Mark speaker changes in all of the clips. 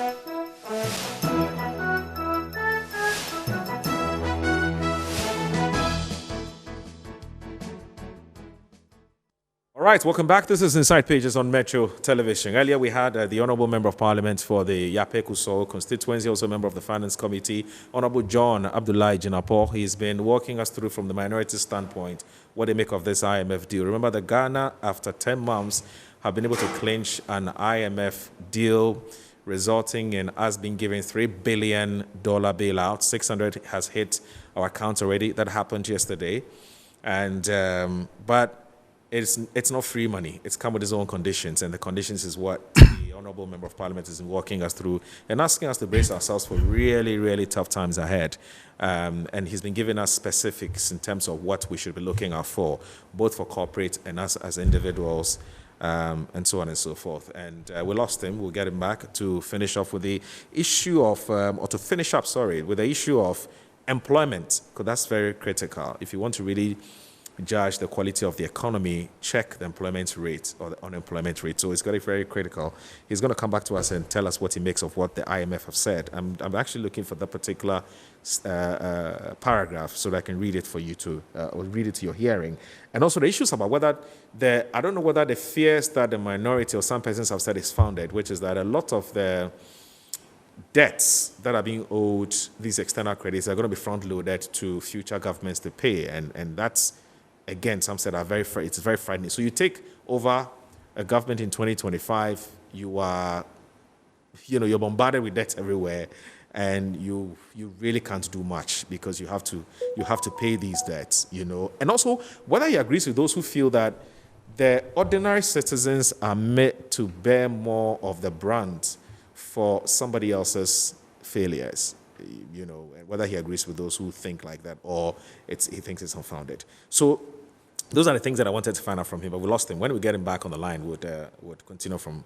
Speaker 1: All right, welcome back. This is Inside Pages on Metro Television. Earlier, we had the Honourable Member of Parliament for the Yape Kusol constituency, also a member of the Finance Committee, Honourable John Abdullahi Jinapo. He's been walking us through from the minority standpoint what they make of this IMF deal. Remember that Ghana, after 10 months, have been able to clinch an IMF deal, resulting in us being given $3 billion bailout. 600 has hit our accounts already. That happened yesterday. And but it's not free money. It's come with its own conditions, and the conditions is what the Honourable Member of Parliament is walking us through and asking us to brace ourselves for really, really tough times ahead. And he's been giving us specifics in terms of what we should be looking out for, both for corporate and us as individuals, and so on and so forth. And we lost him. We'll get him back to finish off with the issue of, with the issue of employment, because that's very critical. If you want to really judge the quality of the economy, check the employment rate or the unemployment rate. So it's got it very critical. He's going to come back to us and tell us what he makes of what the IMF have said. I'm actually looking for that particular paragraph so that I can read it for you to, or read it to your hearing. And also the issues about whether I don't know whether the fears that the minority or some persons have said is founded, which is that a lot of the debts that are being owed, these external credits, are going to be front-loaded to future governments to pay. And that's, again, some said it's very frightening. So you take over a government in 2025, you're bombarded with debt everywhere, and you really can't do much because you have to pay these debts, And also, whether he agrees with those who feel that the ordinary citizens are made to bear more of the brunt for somebody else's failures, and whether he agrees with those who think like that or he thinks it's unfounded. So those are the things that I wanted to find out from him, but we lost him. When we get him back on the line, we'll continue from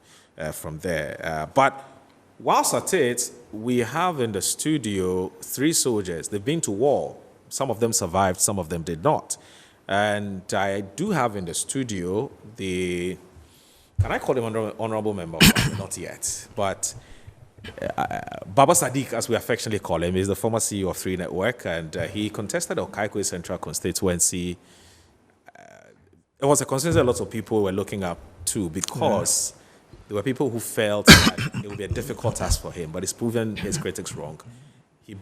Speaker 1: there. But whilst at it, we have in the studio 3 soldiers. They've been to war. Some of them survived, some of them did not. And I do have in the studio can I call him honorable member? Not yet. But Baba Sadiq, as we affectionately call him, is the former CEO of 3 Network, and he contested Okaikwe Central constituency. It was a constituency a lot of people were looking up to because there were people who felt that it would be a difficult task for him, but he's proven his critics wrong. He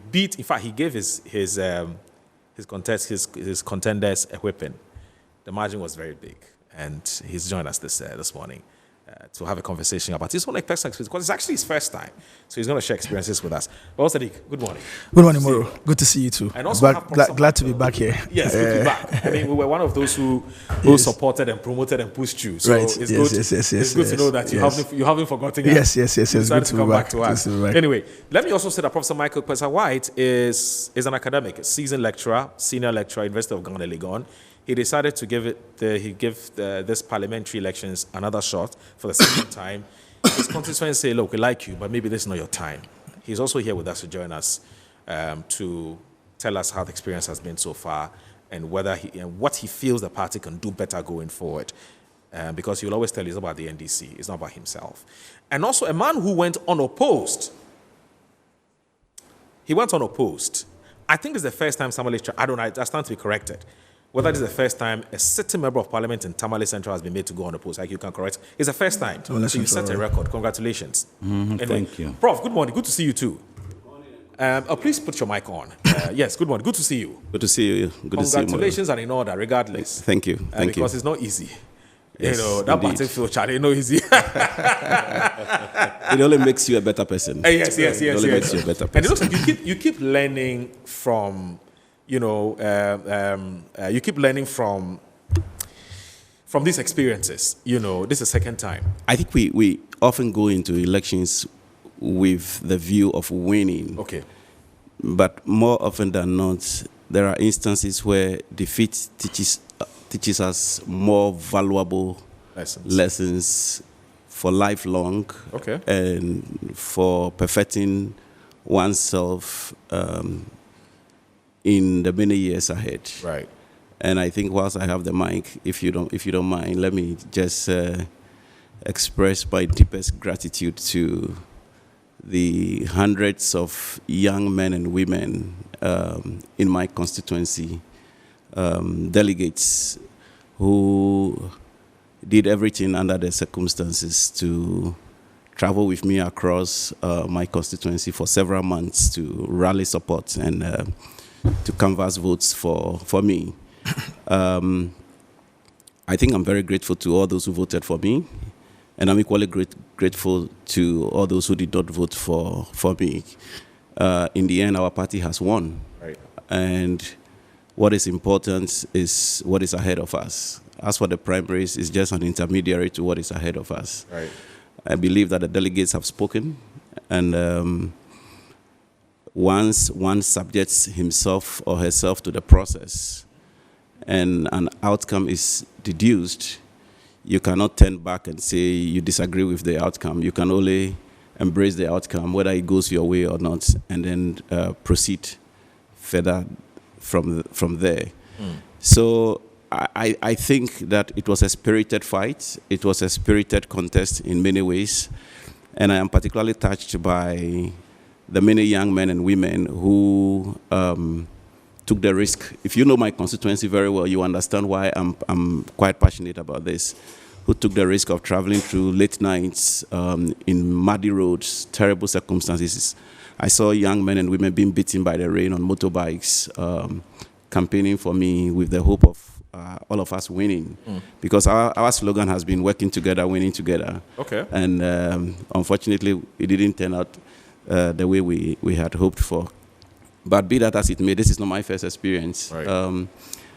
Speaker 1: gave his contenders a whipping. The margin was very big, and he's joined us this morning to have a conversation about his own personal experience, because it's actually his first time. So he's going to share experiences with us. Well, Sadiq, good morning.
Speaker 2: Good morning, Moro. Good to see you too.
Speaker 1: And also
Speaker 2: glad to be back here.
Speaker 1: Yes, good to be back. I mean, we were one of those who supported and promoted and pushed you. So
Speaker 2: right.
Speaker 1: It's good to know that you haven't forgotten us.
Speaker 2: Yes.
Speaker 1: It's good to come back to us. Anyway, let me also say that Professor Michael Kwesa-White is an academic, a seasoned lecturer, senior lecturer, University of Ghana, Legon. He decided to give this parliamentary elections another shot for the second time. His constituents say, look, we like you, but maybe this is not your time. He's also here with us to join us to tell us how the experience has been so far and what he feels the party can do better going forward. Because he'll always tell you it's about the NDC, it's not about himself. And also a man who went unopposed. He went unopposed. I think it's the first time somebody, I stand to be corrected. Whether it is the first time a sitting member of parliament in Tamale Central has been made to go unopposed, like you can correct. It's the first time. So you set a record. Congratulations.
Speaker 3: Anyway, thank you.
Speaker 1: Prof, good morning. Good to see you too. Please put your mic on. Yes, good morning. Good to see you.
Speaker 3: Good to see you. Good to see you.
Speaker 1: Congratulations are in order, regardless.
Speaker 3: Thank you. Thank you.
Speaker 1: Because it's not easy.
Speaker 3: Yes,
Speaker 1: that battlefield, Charlie, no easy.
Speaker 3: It only makes you a better person.
Speaker 1: Yes.
Speaker 3: It only makes you a better person.
Speaker 1: And it looks like you keep learning from, you keep learning from these experiences. This is the second time.
Speaker 3: I think we often go into elections with the view of winning.
Speaker 1: Okay.
Speaker 3: But more often than not, there are instances where defeat teaches us more valuable lessons for lifelong.
Speaker 1: Okay.
Speaker 3: And for perfecting oneself in the many years ahead.
Speaker 1: Right.
Speaker 3: And I think whilst I have the mic, if you don't mind, let me just express my deepest gratitude to the hundreds of young men and women in my constituency, delegates who did everything under the circumstances to travel with me across my constituency for several months to rally support and to canvass votes for me. I think I'm very grateful to all those who voted for me, and I'm equally grateful to all those who did not vote for me. In the end, our party has won.
Speaker 1: Right.
Speaker 3: And what is important is what is ahead of us. As for the primaries, it's just an intermediary to what is ahead of us.
Speaker 1: Right.
Speaker 3: I believe that the delegates have spoken, and once one subjects himself or herself to the process and an outcome is deduced, you cannot turn back and say you disagree with the outcome. You can only embrace the outcome, whether it goes your way or not, and then proceed further from there. So I think that it was a spirited fight. It was a spirited contest in many ways. And I am particularly touched by the many young men and women who took the risk. If you know my constituency very well, you understand why I'm quite passionate about this. Who took the risk of traveling through late nights in muddy roads, terrible circumstances. I saw young men and women being beaten by the rain on motorbikes, campaigning for me with the hope of all of us winning, because our slogan has been working together, winning together.
Speaker 1: Okay.
Speaker 3: And unfortunately, it didn't turn out the way we had hoped for. But be that as it may, this is not my first experience.
Speaker 1: Right.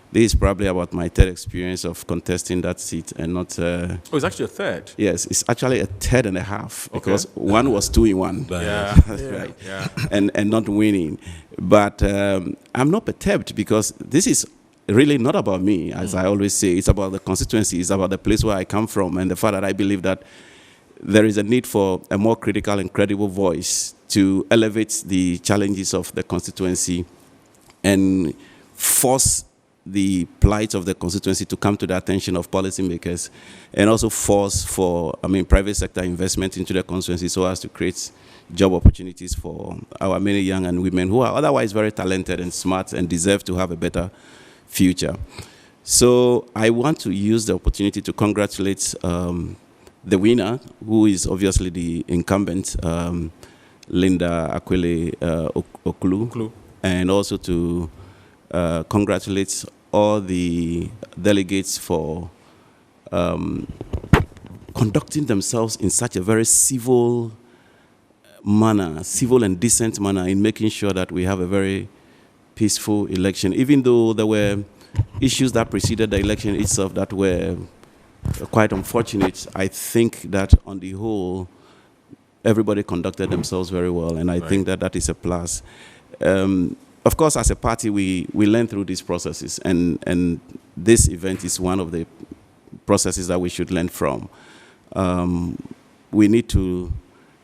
Speaker 3: This is probably about my third experience of contesting that seat, and not...
Speaker 1: oh, it's actually a third?
Speaker 3: Yes, it's actually a third and a half, because one was 2 in 1.
Speaker 1: Yeah.
Speaker 3: That's right.
Speaker 1: Yeah.
Speaker 3: And not winning. But I'm not perturbed, because this is really not about me, as I always say. It's about the constituency. It's about the place where I come from, and the fact that I believe that there is a need for a more critical and credible voice to elevate the challenges of the constituency and force the plight of the constituency to come to the attention of policymakers, and also force for, private sector investment into the constituency so as to create job opportunities for our many young and women who are otherwise very talented and smart and deserve to have a better future. So I want to use the opportunity to congratulate the winner, who is obviously the incumbent, Linda Aquile Okulu, and also to congratulate all the delegates for conducting themselves in such a very civil manner, civil and decent manner, in making sure that we have a very peaceful election, even though there were issues that preceded the election itself that were quite unfortunate. I think that on the whole, everybody conducted themselves very well, and I think that that is a plus. Of course, as a party, we learn through these processes, and this event is one of the processes that we should learn from. We need to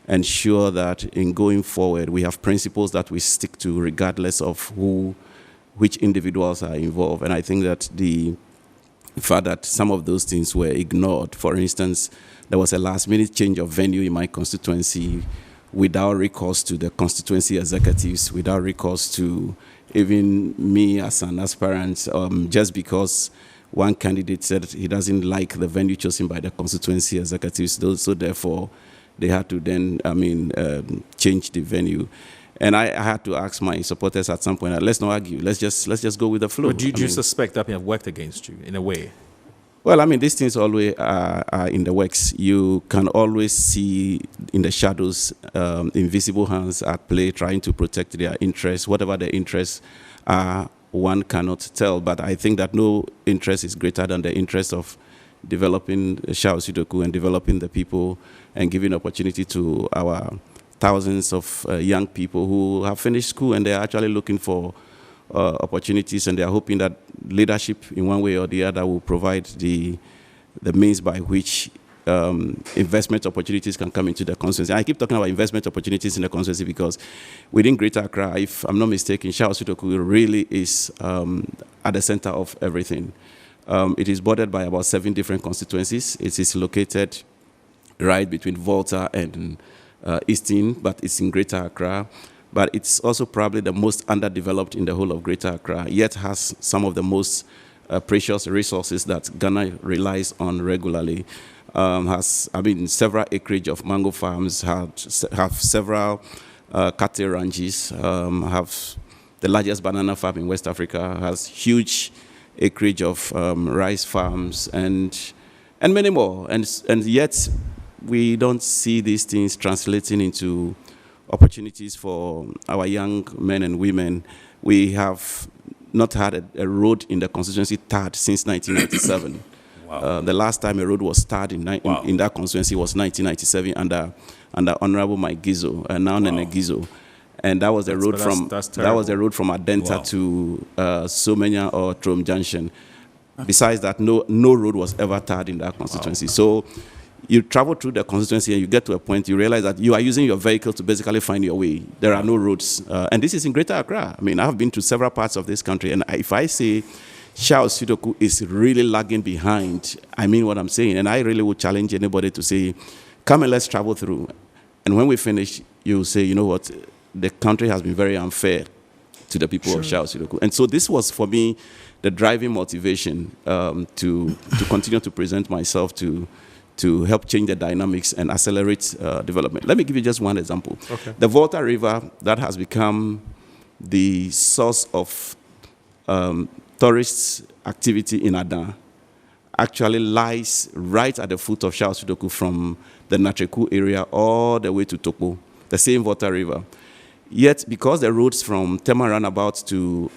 Speaker 3: ensure that in going forward, we have principles that we stick to regardless of which individuals are involved. And I think that the fact that some of those things were ignored, for instance, there was a last-minute change of venue in my constituency without recourse to the constituency executives, without recourse to even me as an aspirant, just because one candidate said he doesn't like the venue chosen by the constituency executives, so therefore they had to then, change the venue. And I had to ask my supporters at some point, let's not argue, let's just go with the flow.
Speaker 1: But do you suspect that may have worked against you in a way?
Speaker 3: Well, these things always are in the works. You can always see in the shadows invisible hands at play trying to protect their interests. Whatever their interests are, one cannot tell. But I think that no interest is greater than the interest of developing Shao Sudoku and developing the people and giving opportunity to our thousands of young people who have finished school and they are actually looking for opportunities, and they are hoping that leadership in one way or the other will provide the means by which investment opportunities can come into the constituency. I keep talking about investment opportunities in the constituency because within Greater Accra, if I'm not mistaken, Shao Sudoku really is at the center of everything. It is bordered by about 7 different constituencies. It is located right between Volta and Easton, but it's in Greater Accra. But it's also probably the most underdeveloped in the whole of Greater Accra, yet has some of the most precious resources that Ghana relies on regularly. Several acreage of mango farms, have several cattle ranches, have the largest banana farm in West Africa, has huge acreage of rice farms, and many more. And yet we don't see these things translating into opportunities for our young men and women. We have not had a road in the constituency tarred since 1997. Wow. The last time a road was tarred in that constituency was 1997 under Honorable Mike Gizo, now Nene Gizo. And that was the road from Adenta to Somenya or Trom Junction. Besides that, no road was ever tarred in that constituency. Wow. So you travel through the constituency and you get to a point, you realize that you are using your vehicle to basically find your way. There are no roads. And this is in Greater Accra. I mean, I've been to several parts of this country, and if I say Charles Sudoku is really lagging behind, I mean what I'm saying. And I really would challenge anybody to say, come and let's travel through. And when we finish, you'll say, you know what, the country has been very unfair to the people of Charles Sudoku. And so this was, for me, the driving motivation to continue to present myself to help change the dynamics and accelerate development. Let me give you just one example. Okay. The Volta River, that has become the source of tourist activity in Adan, actually lies right at the foot of Charles Sudoku from the Natreku area all the way to Tokpo, the same Volta River. Yet, because the roads from Tema Roundabout to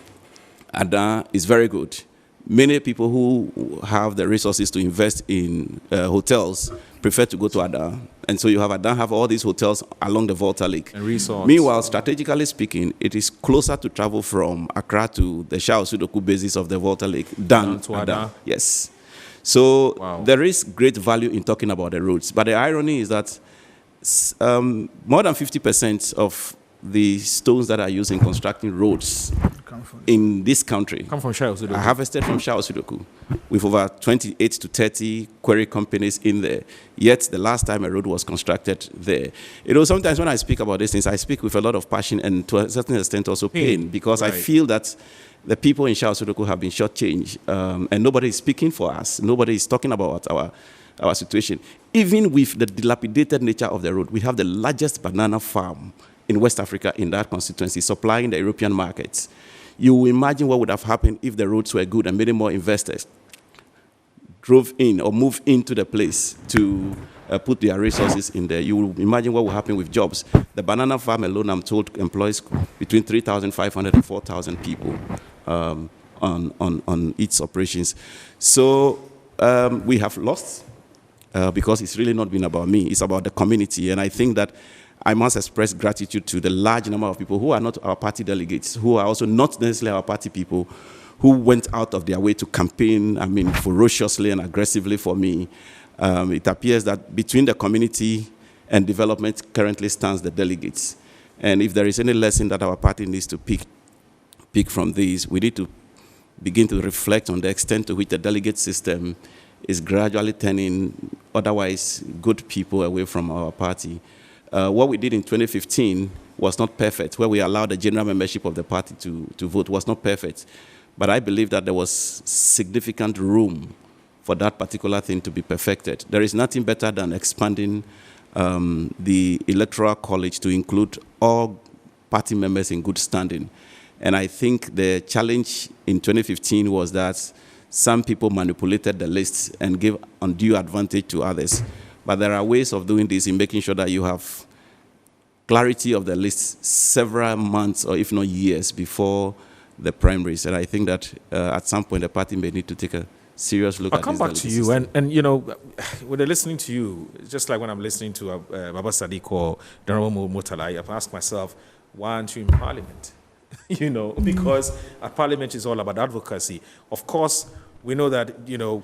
Speaker 3: Adan is very good, many people who have the resources to invest in hotels prefer to go to Adan. And so you have Adan have all these hotels along the Volta Lake. And resorts. Meanwhile, strategically speaking, it is closer to travel from Accra to the Charles Sudoku basis of the Volta Lake than to Adan. Yes. So there is great value in talking about the roads. But the irony is that more than 50% of the stones that are used in constructing roads in this country
Speaker 1: come from Charles Sudoku.
Speaker 3: Are harvested from Charles Sudoku, with over 28 to 30 quarry companies in there. Yet the last time a road was constructed there. You know, sometimes when I speak about these things, I speak with a lot of passion and to a certain extent also pain, because I feel that the people in Charles Sudoku have been shortchanged, and nobody is speaking for us. Nobody is talking about our situation. Even with the dilapidated nature of the road, we have the largest banana farm in West Africa in that constituency, supplying the European markets. You will imagine what would have happened if the roads were good and many more investors drove in or moved into the place to put their resources in there. You will imagine what will happen with jobs. The banana farm alone, I'm told, employs between 3,500 and 4,000 people on its operations. So we have lost because it's really not been about me. It's about the community. And I think that I must express gratitude to the large number of people who are not our party delegates, who are also not necessarily our party people, who went out of their way to campaign, ferociously and aggressively for me. It appears that between the community and development currently stands the delegates. And if there is any lesson that our party needs to pick from these, we need to begin to reflect on the extent to which the delegate system is gradually turning otherwise good people away from our party. What we did in 2015 was not perfect, where we allowed the general membership of the party to vote was not perfect. But I believe that there was significant room for that particular thing to be perfected. There is nothing better than expanding the electoral college to include all party members in good standing. And I think the challenge in 2015 was that some people manipulated the lists and gave undue advantage to others. But there are ways of doing this in making sure that you have clarity of the list several months or if not years before the primaries. And I think that at some point the party may need to take a serious look at this.
Speaker 1: I'll come back to you. And you know, when they're listening to you, just like when I'm listening to Baba Sadiq or Honorable Murtala, I have to ask myself, why aren't you in Parliament? You know, because at Parliament is all about advocacy. Of course, we know that, you know,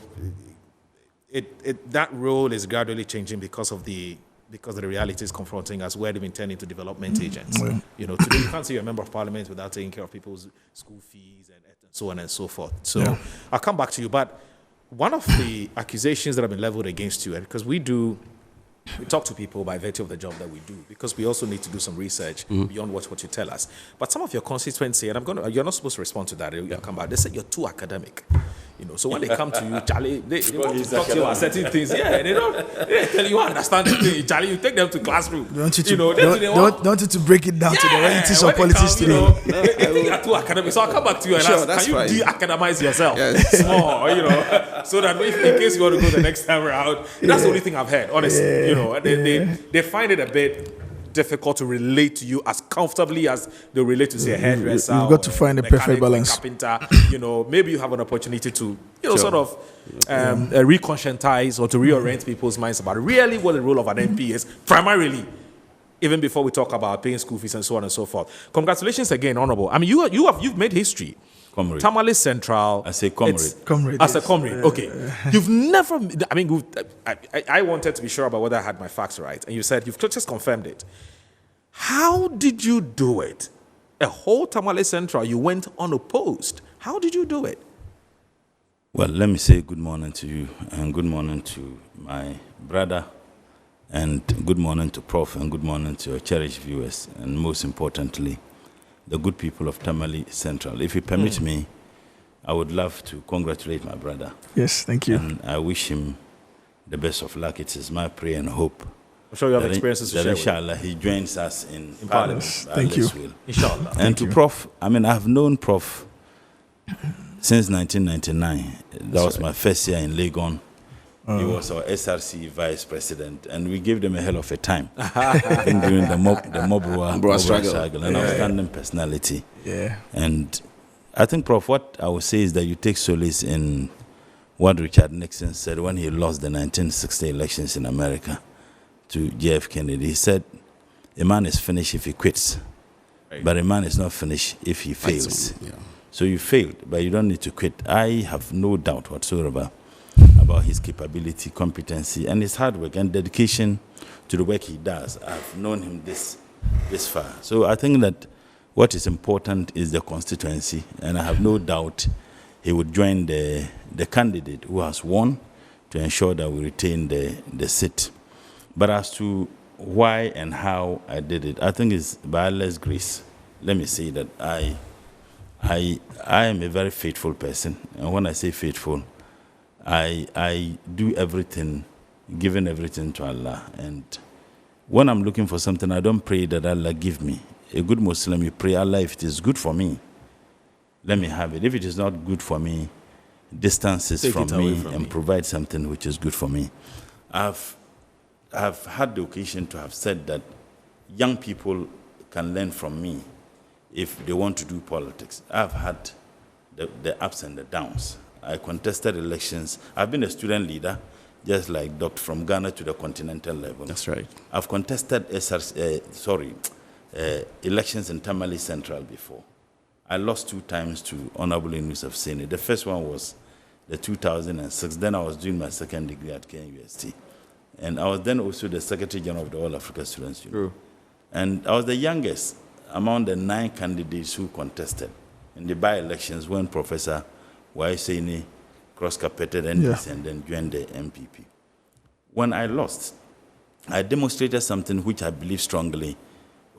Speaker 1: that role is gradually changing because of the realities confronting us, where they've been turning to development agents. You know, today you can't see a member of Parliament without taking care of people's school fees and so on and so forth. So I'll come back to you. But one of the accusations that have been leveled against you, because we do we talk to people by virtue of the job that we do, because we also need to do some research beyond what you tell us. But some of your constituents say, and you're not supposed to respond to that, you'll come back, they say you're too academic. So when they come to you, Charlie, they want to talk to you about certain things. Yeah, they tell you understand the thing. Charlie, you take them to classroom.
Speaker 2: Don't you to break it down to the realities of politics today.
Speaker 1: They think you're too academic. So I'll come back to you and ask, can you de-academize yourself? Small, so that in case you want to go the next time around. That's the only thing I've heard, honestly. They find it a bit difficult to relate to you as comfortably as they relate to, say, a hairdresser.
Speaker 2: You've got to find the perfect balance.
Speaker 1: Carpenter, maybe you have an opportunity to, sort of reconscientize or to reorient people's minds about really what the role of an MP is, primarily, even before we talk about paying school fees and so on and so forth. Congratulations again, Honorable. I mean, you've made history.
Speaker 4: Comrade.
Speaker 1: Tamale Central.
Speaker 4: I say comrade.
Speaker 1: As a comrade, okay. You've never, I mean, I wanted to be sure about whether I had my facts right. And you said you've just confirmed it. How did you do it? A whole Tamale Central, you went unopposed. How did you do it?
Speaker 4: Well, let me say good morning to you, and good morning to my brother, and good morning to Prof, and good morning to your cherished viewers, and most importantly, the good people of Tamale Central. If you permit me, I would love to congratulate my brother.
Speaker 2: Yes, thank you.
Speaker 4: And I wish him the best of luck. It is my prayer and hope.
Speaker 1: I'm sure you have experiences to share with.
Speaker 4: Inshallah, he joins us in Parliament.
Speaker 2: Yes, thank you.
Speaker 1: Inshallah.
Speaker 4: And to Prof, I mean, I've known Prof since 1999. That was my first year in Legon. He was our SRC vice president, and we gave them a hell of a time. I think during the Mobwa struggle, an outstanding personality.
Speaker 2: Yeah.
Speaker 4: And I think, Prof, what I would say is that you take solace in what Richard Nixon said when he lost the 1960 elections in America to JF Kennedy. He said, a man is finished if he quits, but a man is not finished if he fails. So you failed, but you don't need to quit. I have no doubt whatsoever about his capability, competency, and his hard work and dedication to the work he does. I've known him this far. So I think that what is important is the constituency, and I have no doubt he would join the candidate who has won to ensure that we retain the seat. But as to why and how I did it, I think it's by Allah's grace. Let me say that I am a very faithful person, and when I say faithful, I do everything, giving everything to Allah. And when I'm looking for something, I don't pray that Allah give me. A good Muslim, you pray, Allah, if it is good for me, let me have it. If it is not good for me, distance it from me and provide something which is good for me. I've had the occasion to have said that young people can learn from me if they want to do politics. I've had the ups and the downs. I contested elections. I've been a student leader, just like Dr. from Ghana to the continental level.
Speaker 3: That's right.
Speaker 4: I've contested elections in Tamale Central before. I lost 2 times to Honorable Yusuf Sene. The first one was the 2006. Then I was doing my second degree at KNUST. And I was then also the Secretary General of the All Africa Students Union. And I was the youngest among the 9 candidates who contested in the by-elections when Professor Waiseni cross-carpeted NDC and then joined the MPP. When I lost, I demonstrated something which I believe strongly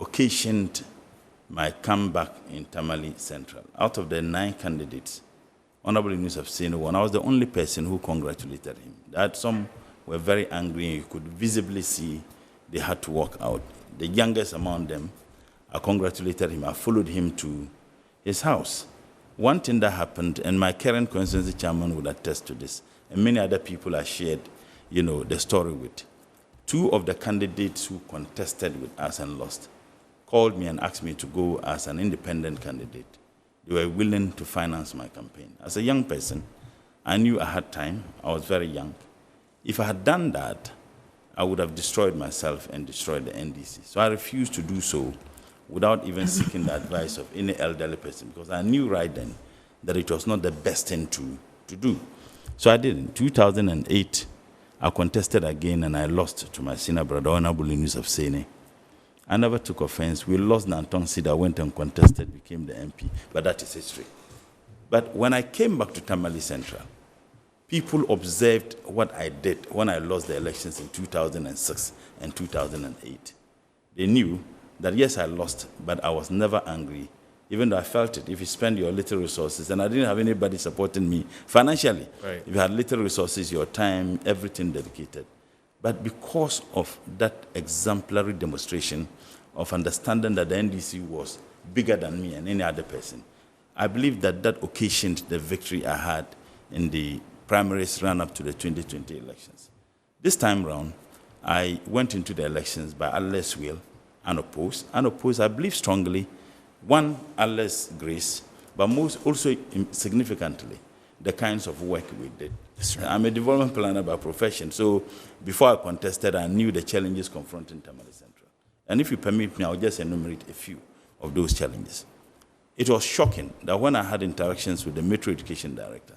Speaker 4: occasioned my comeback in Tamale Central. Out of the 9 candidates, Honorable Yusuf Sene won. I was the only person who congratulated him. That some were very angry, and you could visibly see they had to walk out. The youngest among them, I congratulated him. I followed him to his house. One thing that happened, and my current constituency chairman would attest to this, and many other people I shared, the story with. 2 of the candidates who contested with us and lost called me and asked me to go as an independent candidate. They were willing to finance my campaign. As a young person, I knew I had time. I was very young. If I had done that, I would have destroyed myself and destroyed the NDC. So I refused to do so without even seeking the advice of any elderly person, because I knew right then that it was not the best thing to do. So I did. In 2008, I contested again, and I lost to my senior brother, Honorable Yusuf Sene. I never took offense. We lost Nanton Sida, went and contested, became the MP, but that is history. But when I came back to Tamale Central, people observed what I did when I lost the elections in 2006 and 2008. They knew that, yes, I lost, but I was never angry, even though I felt it. If you spend your little resources, and I didn't have anybody supporting me financially.
Speaker 1: Right.
Speaker 4: If you had little resources, your time, everything dedicated. But because of that exemplary demonstration of understanding that the NDC was bigger than me and any other person, I believe that that occasioned the victory I had in the primaries run up to the 2020 elections. This time round, I went into the elections by Allah's will, unopposed. Unopposed, I believe strongly, one, Allah's grace, but most also significantly, the kinds of work we did. Right. I'm a development planner by profession, so before I contested, I knew the challenges confronting Tamale Central. And if you permit me, I'll just enumerate a few of those challenges. It was shocking that when I had interactions with the Metro Education Director,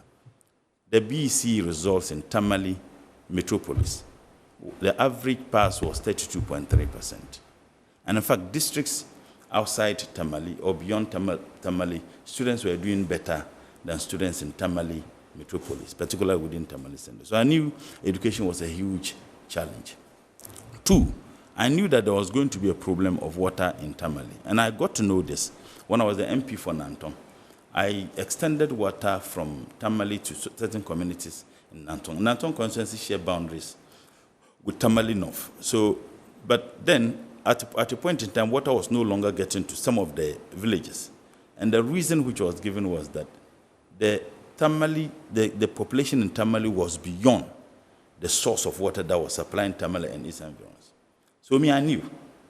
Speaker 4: the BEC results in Tamale Metropolis, the average pass was 32.3%. And in fact, districts outside Tamale or beyond Tamale, students were doing better than students in Tamale Metropolis, particularly within Tamale Central. So I knew education was a huge challenge. Two, I knew that there was going to be a problem of water in Tamale. And I got to know this when I was the MP for Nantong. I extended water from Tamale to certain communities in Nantong. Nantong constituency share boundaries with Tamale North. So, but then at a point in time, water was no longer getting to some of the villages. And the reason which was given was that the population in Tamale was beyond the source of water that was supplying Tamale and its environs. So I knew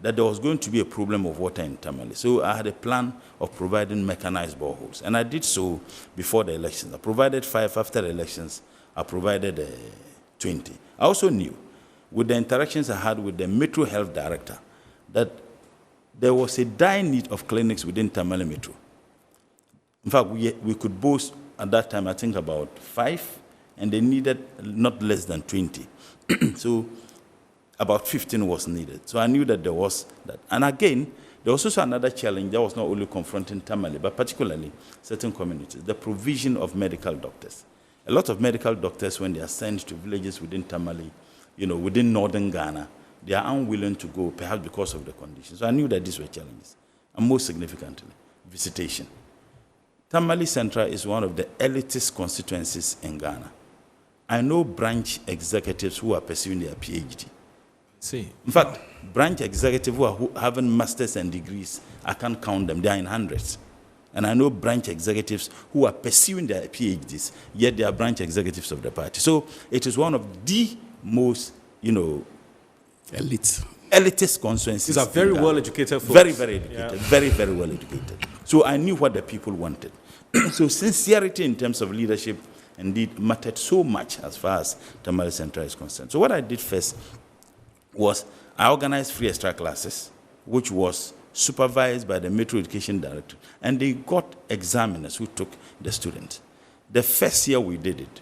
Speaker 4: that there was going to be a problem of water in Tamale. So I had a plan of providing mechanized boreholes. And I did so before the elections. I provided 5 after the elections. I provided 20. I also knew, with the interactions I had with the Metro Health Director, that there was a dire need of clinics within Tamale Metro. In fact, we could boast at that time, I think, about 5, and they needed not less than 20. So about 15 was needed. So I knew that there was that. And again, there was also another challenge that was not only confronting Tamale, but particularly certain communities, the provision of medical doctors. A lot of medical doctors, when they are sent to villages within Tamale, within northern Ghana, they are unwilling to go, perhaps because of the conditions. So I knew that these were challenges. And most significantly, visitation. Tamale Central is one of the elitist constituencies in Ghana. I know branch executives who are pursuing their PhD.
Speaker 1: See.
Speaker 4: In fact, branch executives who are having masters and degrees, I can't count them, they are in hundreds. And I know branch executives who are pursuing their PhDs, yet they are branch executives of the party. So it is one of the most, elitist constituencies.
Speaker 1: These are very well educated folks.
Speaker 4: Very, very educated. Yeah. Very, very well educated. So I knew what the people wanted. So sincerity in terms of leadership indeed mattered so much as far as Tamale Central is concerned. So what I did first was I organized free extra classes, which was supervised by the Metro Education Director, and they got examiners who took the students. The first year we did it,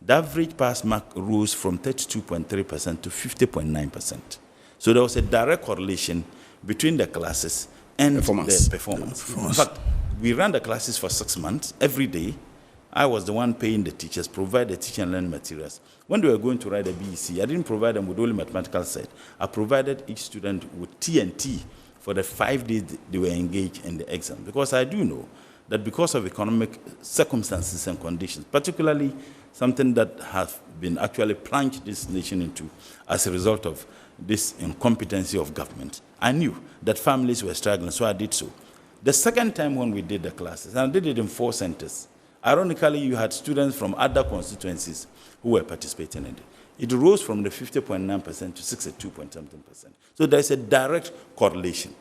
Speaker 4: the average pass mark rose from 32.3% to 50.9%. So there was a direct correlation between the classes and the performance. In fact, we ran the classes for 6 months, every day. I was the one paying the teachers, provide the teaching and learning materials. When they were going to write a BEC, I didn't provide them with only mathematical set. I provided each student with T&T for the 5 days they were engaged in the exam. Because I do know that because of economic circumstances and conditions, particularly something that has been actually plunged this nation into as a result of this incompetency of government, I knew that families were struggling, so I did so. The second time when we did the classes, and I did it in 4 centers, ironically, you had students from other constituencies who were participating in it. It rose from the 50.9% to 62.something%. So there's a direct correlation.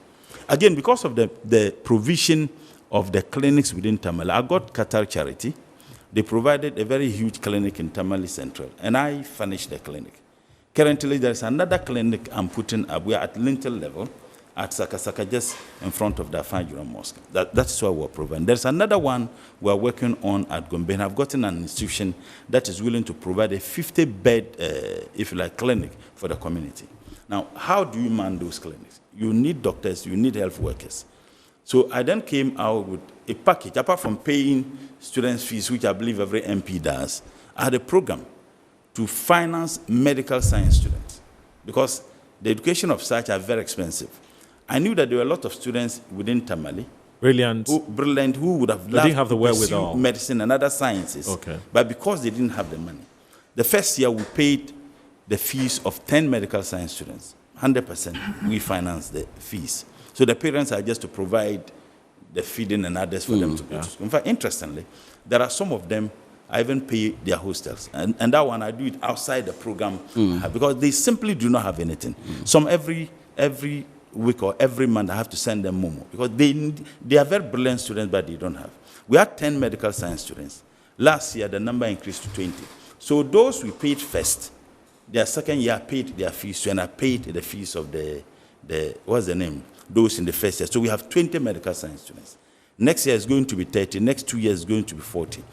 Speaker 4: Again, because of the provision of the clinics within Tamale, I got Qatar Charity. They provided a very huge clinic in Tamale Central, and I furnished the clinic. Currently, there's another clinic I'm putting up. We're at lintel level at Sakasaka, just in front of the Afajura Mosque. That's what we're providing. There's another one we're working on at Gombe, and I've gotten an institution that is willing to provide a 50-bed, if you like, clinic for the community. Now, how do you man those clinics? You need doctors, you need health workers. So I then came out with a package. Apart from paying students' fees, which I believe every MP does, I had a program to finance medical science students because the education of such are very expensive. I knew that there were a lot of students within Tamale
Speaker 1: brilliant
Speaker 4: who would have
Speaker 1: didn't have the
Speaker 4: to
Speaker 1: wherewithal.
Speaker 4: pursue medicine and other sciences.
Speaker 1: Okay.
Speaker 4: But because they didn't have the money, the first year we paid the fees of 10 medical science students. 100% we financed the fees. So the parents are just to provide the feeding and others for them to go to school. In fact, interestingly, there are some of them I even pay their hostels. And that one I do it outside the program because they simply do not have anything. Some every week or every month I have to send them Momo because they are very brilliant students, but they don't have. We had 10 medical science students. Last year, the number increased to 20. So those we paid first, their second year paid their fees, and I paid the fees of the what's the name? Those in the first year. So we have 20 medical science students. Next year is going to be 30. Next 2 years is going to be 40.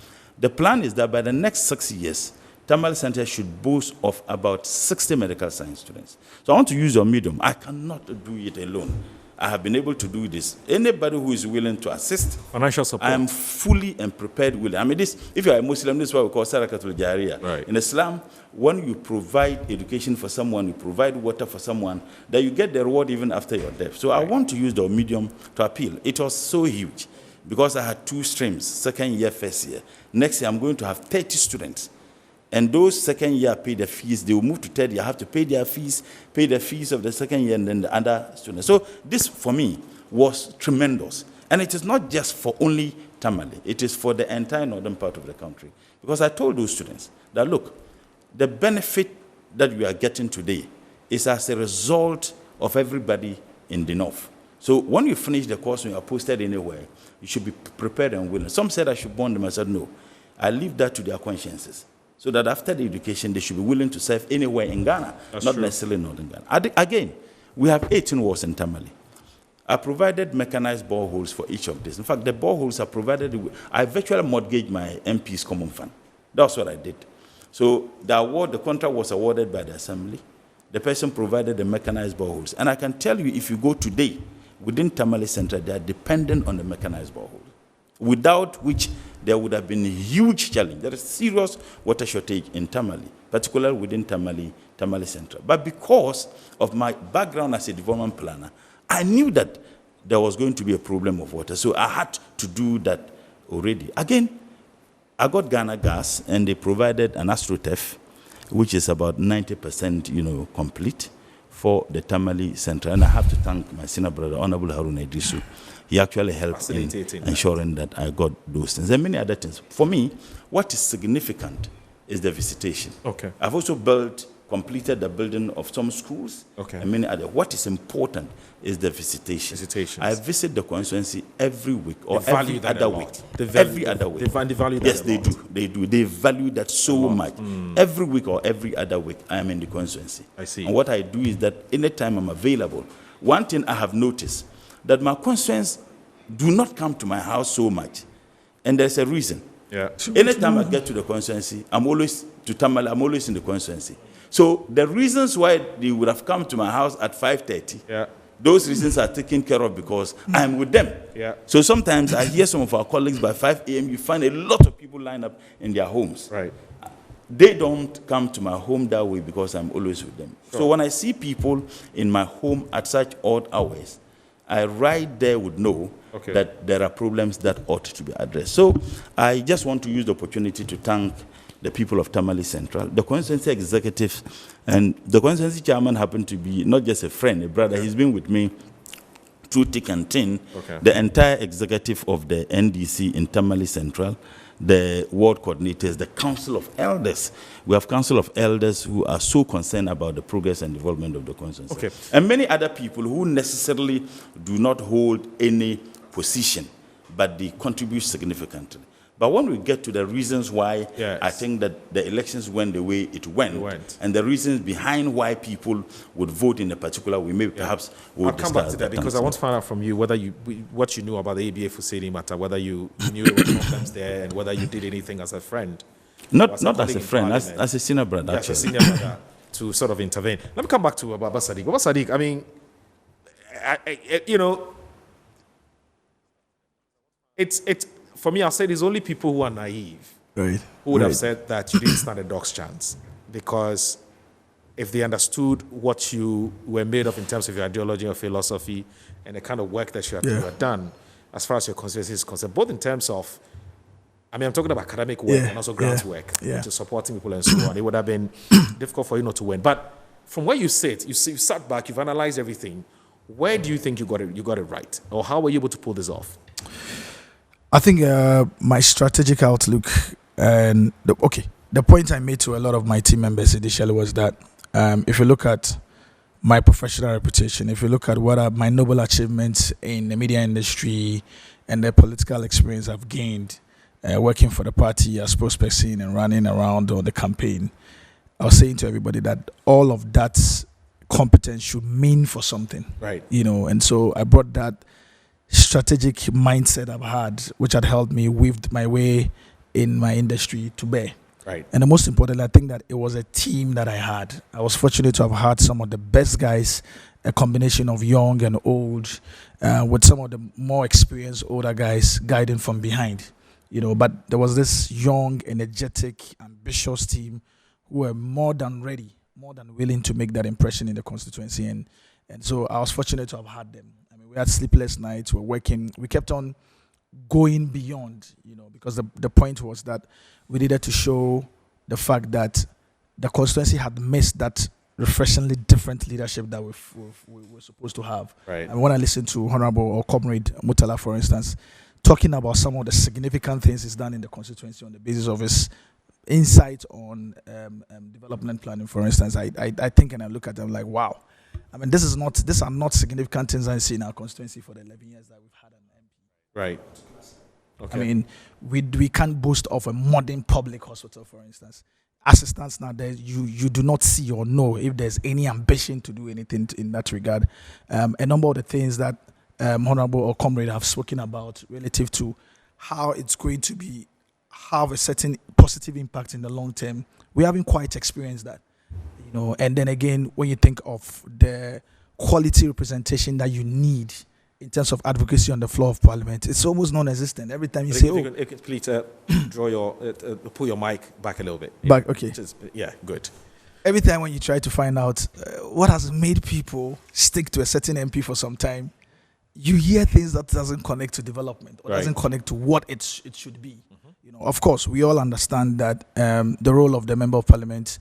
Speaker 4: The plan is that by the next 6 years, Tamale Center should boast of about 60 medical science students. So I want to use your medium. I cannot do it alone. I have been able to do this. Anybody who is willing to assist,
Speaker 1: financial support.
Speaker 4: I am fully and prepared willing. I mean, if you are a Muslim, this is what we call Sarakatul Jariya.
Speaker 1: Right.
Speaker 4: In Islam, when you provide education for someone, you provide water for someone, that you get the reward even after your death. So I want to use the medium to appeal. It was so huge because I had 2 streams, second year, first year. Next year, I'm going to have 30 students. And those second year pay the fees, they will move to third year, have to pay their fees, pay the fees of the second year and then the other students. So this, for me, was tremendous. And it is not just for only Tamale. It is for the entire northern part of the country. Because I told those students that, look, the benefit that we are getting today is as a result of everybody in the north. So when you finish the course, when you are posted anywhere, you should be prepared and willing. Some said I should bond them. I said, no. I leave that to their consciences. So that after the education, they should be willing to serve anywhere in Ghana, not necessarily not in Ghana. Again, we have 18 wells in Tamale. I provided mechanized boreholes for each of these. In fact, the boreholes are provided. I virtually mortgaged my MP's common fund. That's what I did. So the contract was awarded by the Assembly. The person provided the mechanized boreholes. And I can tell you, if you go today, within Tamale Center, they are dependent on the mechanized borehole, without which there would have been a huge challenge. There is serious water shortage in Tamale, particularly within Tamale Central. But because of my background as a development planner, I knew that there was going to be a problem of water. So I had to do that already. Again, I got Ghana Gas, and they provided an AstroTurf, which is about 90%, complete for the Tamale Center. And I have to thank my senior brother, Honorable Haruna Idrisu. He actually helped in ensuring that I got those things and many other things. For me, what is significant is the visitation.
Speaker 1: Okay.
Speaker 4: I've also completed the building of some schools and many other. What is important is the visitation. I visit the constituency every week or every other week. Every other week.
Speaker 1: They value that.
Speaker 4: Yes, they do. They do. They value that so much. Every week or every other week, I am in the constituency.
Speaker 1: I see.
Speaker 4: And what I do is that anytime I'm available, one thing I have noticed, that my constituents do not come to my house so much. And there's a reason.
Speaker 1: Yeah.
Speaker 4: Anytime I get to the constituency, I'm always in the constituency. So the reasons why they would have come to my house at 5:30, those reasons are taken care of because I'm with them.
Speaker 1: Yeah.
Speaker 4: So sometimes I hear some of our colleagues by 5 a.m., you find a lot of people lined up in their homes.
Speaker 1: Right.
Speaker 4: They don't come to my home that way because I'm always with them. Sure. So when I see people in my home at such odd hours, I right there would know that there are problems that ought to be addressed. So I just want to use the opportunity to thank the people of Tamale Central, the constituency executive, and the constituency chairman happened to be not just a friend, a brother. He's been with me through thick and thin. The entire executive of the NDC in Tamale Central, the ward coordinators, the council of elders. We have council of elders who are so concerned about the progress and development of the constituency. And many other people who necessarily do not hold any position, but they contribute significantly. But when we get to the reasons why I think that the elections went the way it went, and the reasons behind why people would vote in a particular way, maybe perhaps we'll
Speaker 1: come back to that because I want to find out from you whether what you knew about the ABA Fuseni matter, whether you knew there were problems there, and whether you did anything as a friend.
Speaker 4: Not as a friend, as a senior brother.
Speaker 1: As a senior brother to sort of intervene. Let me come back to Baba Sadiq. Baba Sadiq, I mean, it's for me, I said it's only people who are naive
Speaker 2: Right.
Speaker 1: who would have said that you didn't stand a dog's chance, because if they understood what you were made of in terms of your ideology or philosophy and the kind of work that you had done, as far as your constituency is concerned, both in terms of, I mean, I'm talking about academic work and also grants work, into supporting people and so on. It would have been difficult for you not to win. But from where you sit, you sat back, you've analyzed everything. Where do you think you got it right? Or how were you able to pull this off?
Speaker 2: I think my strategic outlook and the point I made to a lot of my team members initially was that if you look at my professional reputation, if you look at what are my noble achievements in the media industry and the political experience I've gained working for the party as spokesperson and running around on the campaign, I was saying to everybody that all of that competence should mean for something.
Speaker 1: Right.
Speaker 2: And so I brought that strategic mindset I've had, which had helped me weave my way in my industry to bear.
Speaker 1: Right.
Speaker 2: And the most important, I think that it was a team that I had. I was fortunate to have had some of the best guys, a combination of young and old, with some of the more experienced older guys guiding from behind. But there was this young, energetic, ambitious team who were more than ready, more than willing to make that impression in the constituency. And so I was fortunate to have had them. I mean, we had sleepless nights, we were working, we kept on going beyond, because the point was that we needed to show the fact that the constituency had missed that refreshingly different leadership that we were supposed to have.
Speaker 1: Right.
Speaker 2: And when I listened to Honorable or Comrade Mutala, for instance, talking about some of the significant things he's done in the constituency on the basis of his insight on development planning, for instance, I think and I look at them like, wow. I mean, these are not significant things I see in our constituency for the 11 years that we've had an MP.
Speaker 1: Right. Okay.
Speaker 2: I mean, we can't boast of a modern public hospital, for instance. As it stands now, you do not see or know if there's any ambition to do anything in that regard. A number of the things that Honorable or Comrade have spoken about relative to how it's going to have a certain positive impact in the long term, we haven't quite experienced that. And then again, when you think of the quality representation that you need in terms of advocacy on the floor of Parliament, it's almost non-existent. Every time you say,
Speaker 1: please pull your mic back a little bit.
Speaker 2: Back, okay.
Speaker 1: Good.
Speaker 2: Every time when you try to find out what has made people stick to a certain MP for some time, you hear things that doesn't connect to development or doesn't connect to what it should be. Of course, we all understand that the role of the Member of Parliament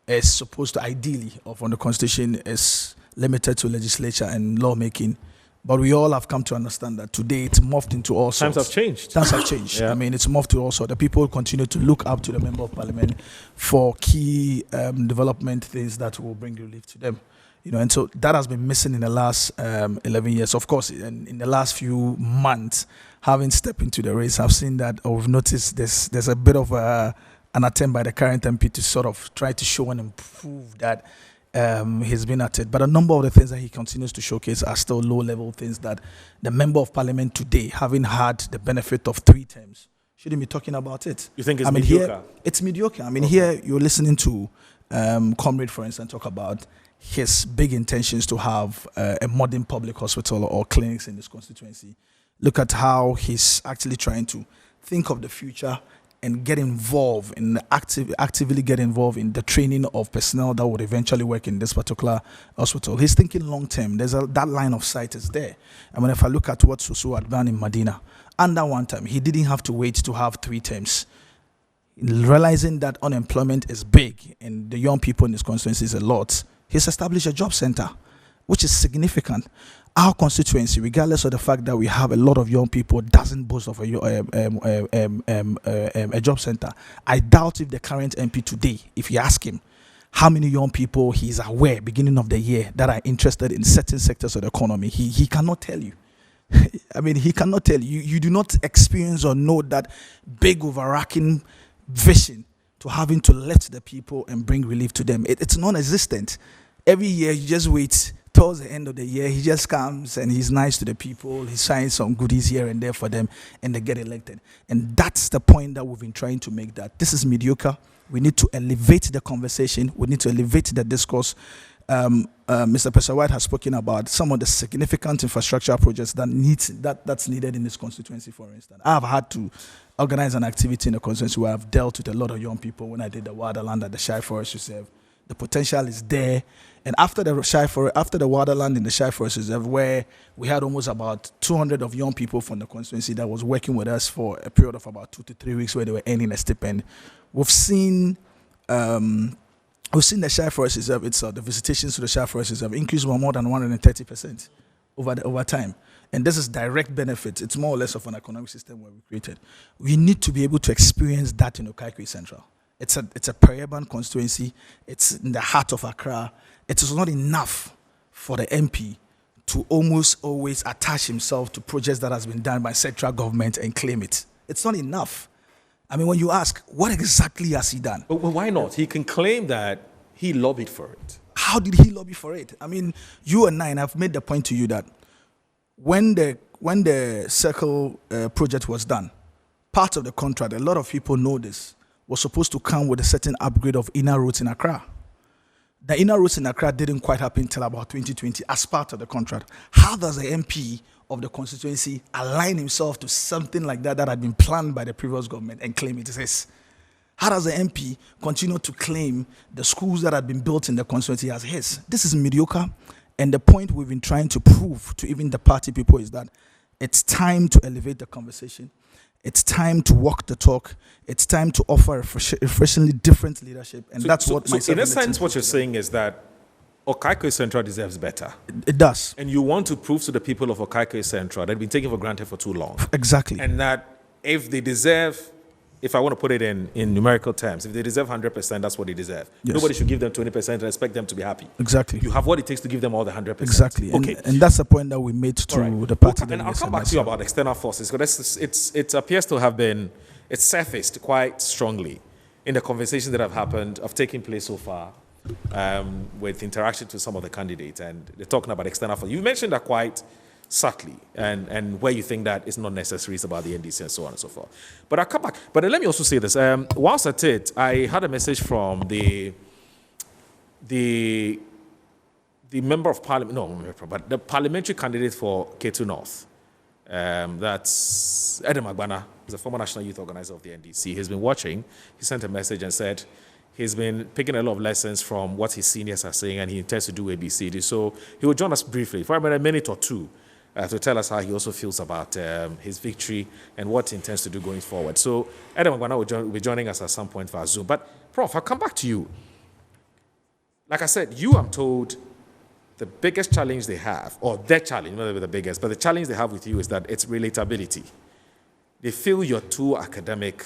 Speaker 2: is supposed to ideally, or from the Constitution, is limited to legislature and lawmaking. But we all have come to understand that today it's morphed into all sorts.
Speaker 1: Times have changed.
Speaker 2: Times have changed. I mean, it's morphed to all sorts. The people continue to look up to the Member of Parliament for key development things that will bring relief to them. And so that has been missing in the last 11 years. Of course, in the last few months, having stepped into the race, I've seen that, or we've noticed there's a bit of an attempt by the current MP to sort of try to show and improve that he's been at it. But a number of the things that he continues to showcase are still low-level things that the Member of Parliament today, having had the benefit of 3 terms, shouldn't be talking about it.
Speaker 1: You think it's mediocre?
Speaker 2: Here, it's mediocre. I mean, here you're listening to Comrade, for instance, talk about his big intentions to have a modern public hospital or clinics in this constituency. Look at how he's actually trying to think of the future and get involved in actively get involved in the training of personnel that would eventually work in this particular hospital. He's thinking long term. That line of sight is there. I mean, if I look at what Susu had done in Medina, under one term, he didn't have to wait to have 3 terms. Realizing that unemployment is big and the young people in this constituency is a lot, he's established a job center, which is significant. Our constituency, regardless of the fact that we have a lot of young people, doesn't boast of a job center. I doubt if the current MP today, if you ask him how many young people he's aware beginning of the year that are interested in certain sectors of the economy, he cannot tell you. I mean, he cannot tell you. You do not experience or know that big overarching vision to having to let the people and bring relief to them. It's non-existent. Every year you just wait towards the end of the year, he just comes and he's nice to the people, he signs some goodies here and there for them, and they get elected. And that's the point that we've been trying to make, that this is mediocre. We need to elevate the conversation. We need to elevate the discourse Mr. Professor White has spoken about some of the significant infrastructure projects that's needed in this constituency. For instance, I've had to organize an activity in the constituency where I've dealt with a lot of young people when I did the Wilderland at the Shire Forest Reserve. The potential is there. And after the Wilderland in the Shire Forest Reserve, where we had almost about 200 of young people from the constituency that was working with us for a period of about 2 to 3 weeks where they were earning a stipend, we've seen the Shire Forest Reserve itself, the visitations to the Shire Forest Reserve increase by more than 130% over time. And this is direct benefit. It's more or less of an economic system where we created. We need to be able to experience that in Okaikwe Central. It's a peri-urban constituency. It's in the heart of Accra. It is not enough for the MP to almost always attach himself to projects that has been done by central government and claim it. It's not enough. I mean, when you ask, what exactly has he done?
Speaker 1: Well, why not? He can claim that he lobbied for it.
Speaker 2: How did he lobby for it? I mean, you and I, and I've made the point to you that when the Circle project was done, part of the contract, a lot of people know this, was supposed to come with a certain upgrade of inner roads in Accra. The inner roads in Accra didn't quite happen until about 2020 as part of the contract. How does the MP of the constituency align himself to something like that had been planned by the previous government and claim it is his? How does the MP continue to claim the schools that had been built in the constituency as his? This is mediocre. And the point we've been trying to prove to even the party people is that it's time to elevate the conversation. It's time to walk the talk. It's time to offer a refreshingly different leadership. And that's what myself.
Speaker 1: So in a sense, what you're saying is that Okaikwe Central deserves better.
Speaker 2: It does.
Speaker 1: And you want to prove to the people of Okaikwe Central that they've been taken for granted for too long.
Speaker 2: Exactly.
Speaker 1: And that if they deserve, if I want to put it in numerical terms, if they deserve 100%, that's what they deserve. Yes. Nobody should give them 20% and expect them to be happy.
Speaker 2: Exactly.
Speaker 1: You have what it takes to give them all the 100%.
Speaker 2: Exactly.
Speaker 1: Okay.
Speaker 2: And that's the point that we made to the party.
Speaker 1: And I'll come back to you about external forces, because it appears to have been, it's surfaced quite strongly in the conversations that have taken place so far with interactions with some of the candidates. And they're talking about external forces. You mentioned that quite subtly, and where you think that it's not necessary, it's about the NDC and so on and so forth. But I'll come back. But let me also say this. Whilst at it, I had a message from the member of parliament, but the parliamentary candidate for Ketu North. That's Edem Agbana, who's a former national youth organizer of the NDC. He's been watching. He sent a message and said he's been picking a lot of lessons from what his seniors are saying, and he intends to do ABCD. So he will join us briefly for about a minute or two to tell us how he also feels about his victory and what he intends to do going forward. So Edem Agbana will be joining us at some point for Zoom. But Prof, I'll come back to you. Like I said, I'm told the biggest challenge they have, or their challenge, not the biggest, but the challenge they have with you is that it's relatability. They feel you're too academic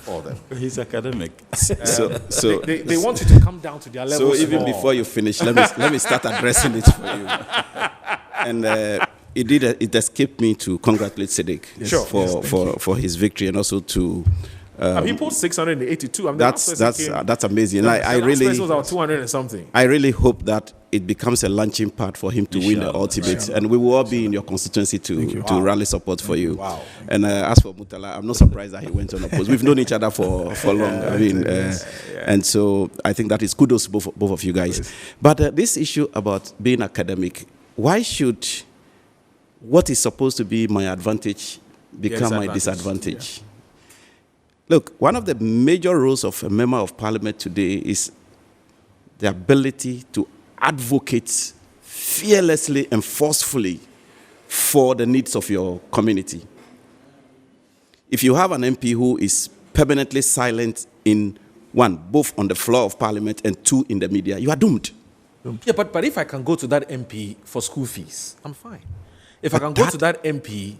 Speaker 1: for them.
Speaker 3: He's academic.
Speaker 1: They want you to come down to their level.
Speaker 3: So even before you finish, let me start addressing it for you. And it escaped me to congratulate Siddiq for his victory, and also to.
Speaker 1: He pulled 682. I mean,
Speaker 3: that's amazing. I really
Speaker 1: was about 200 and something.
Speaker 3: I really hope that it becomes a launching pad for him to win the ultimate, and we will all be in your constituency to rally support for you.
Speaker 1: Wow.
Speaker 3: And as for Mutala, I'm not surprised that he went on opposed. We've known each other for long. I mean, and so I think that is kudos to both of you guys. Yes. But this issue about being academic, why should what is supposed to be my advantage become my disadvantage? Yeah. Look, one of the major roles of a member of parliament today is the ability to advocate fearlessly and forcefully for the needs of your community. If you have an MP who is permanently silent in one, both on the floor of parliament, and two, in the media, you are doomed.
Speaker 1: Yeah, but if I can go to that MP for school fees, I'm fine. If I can go to that MP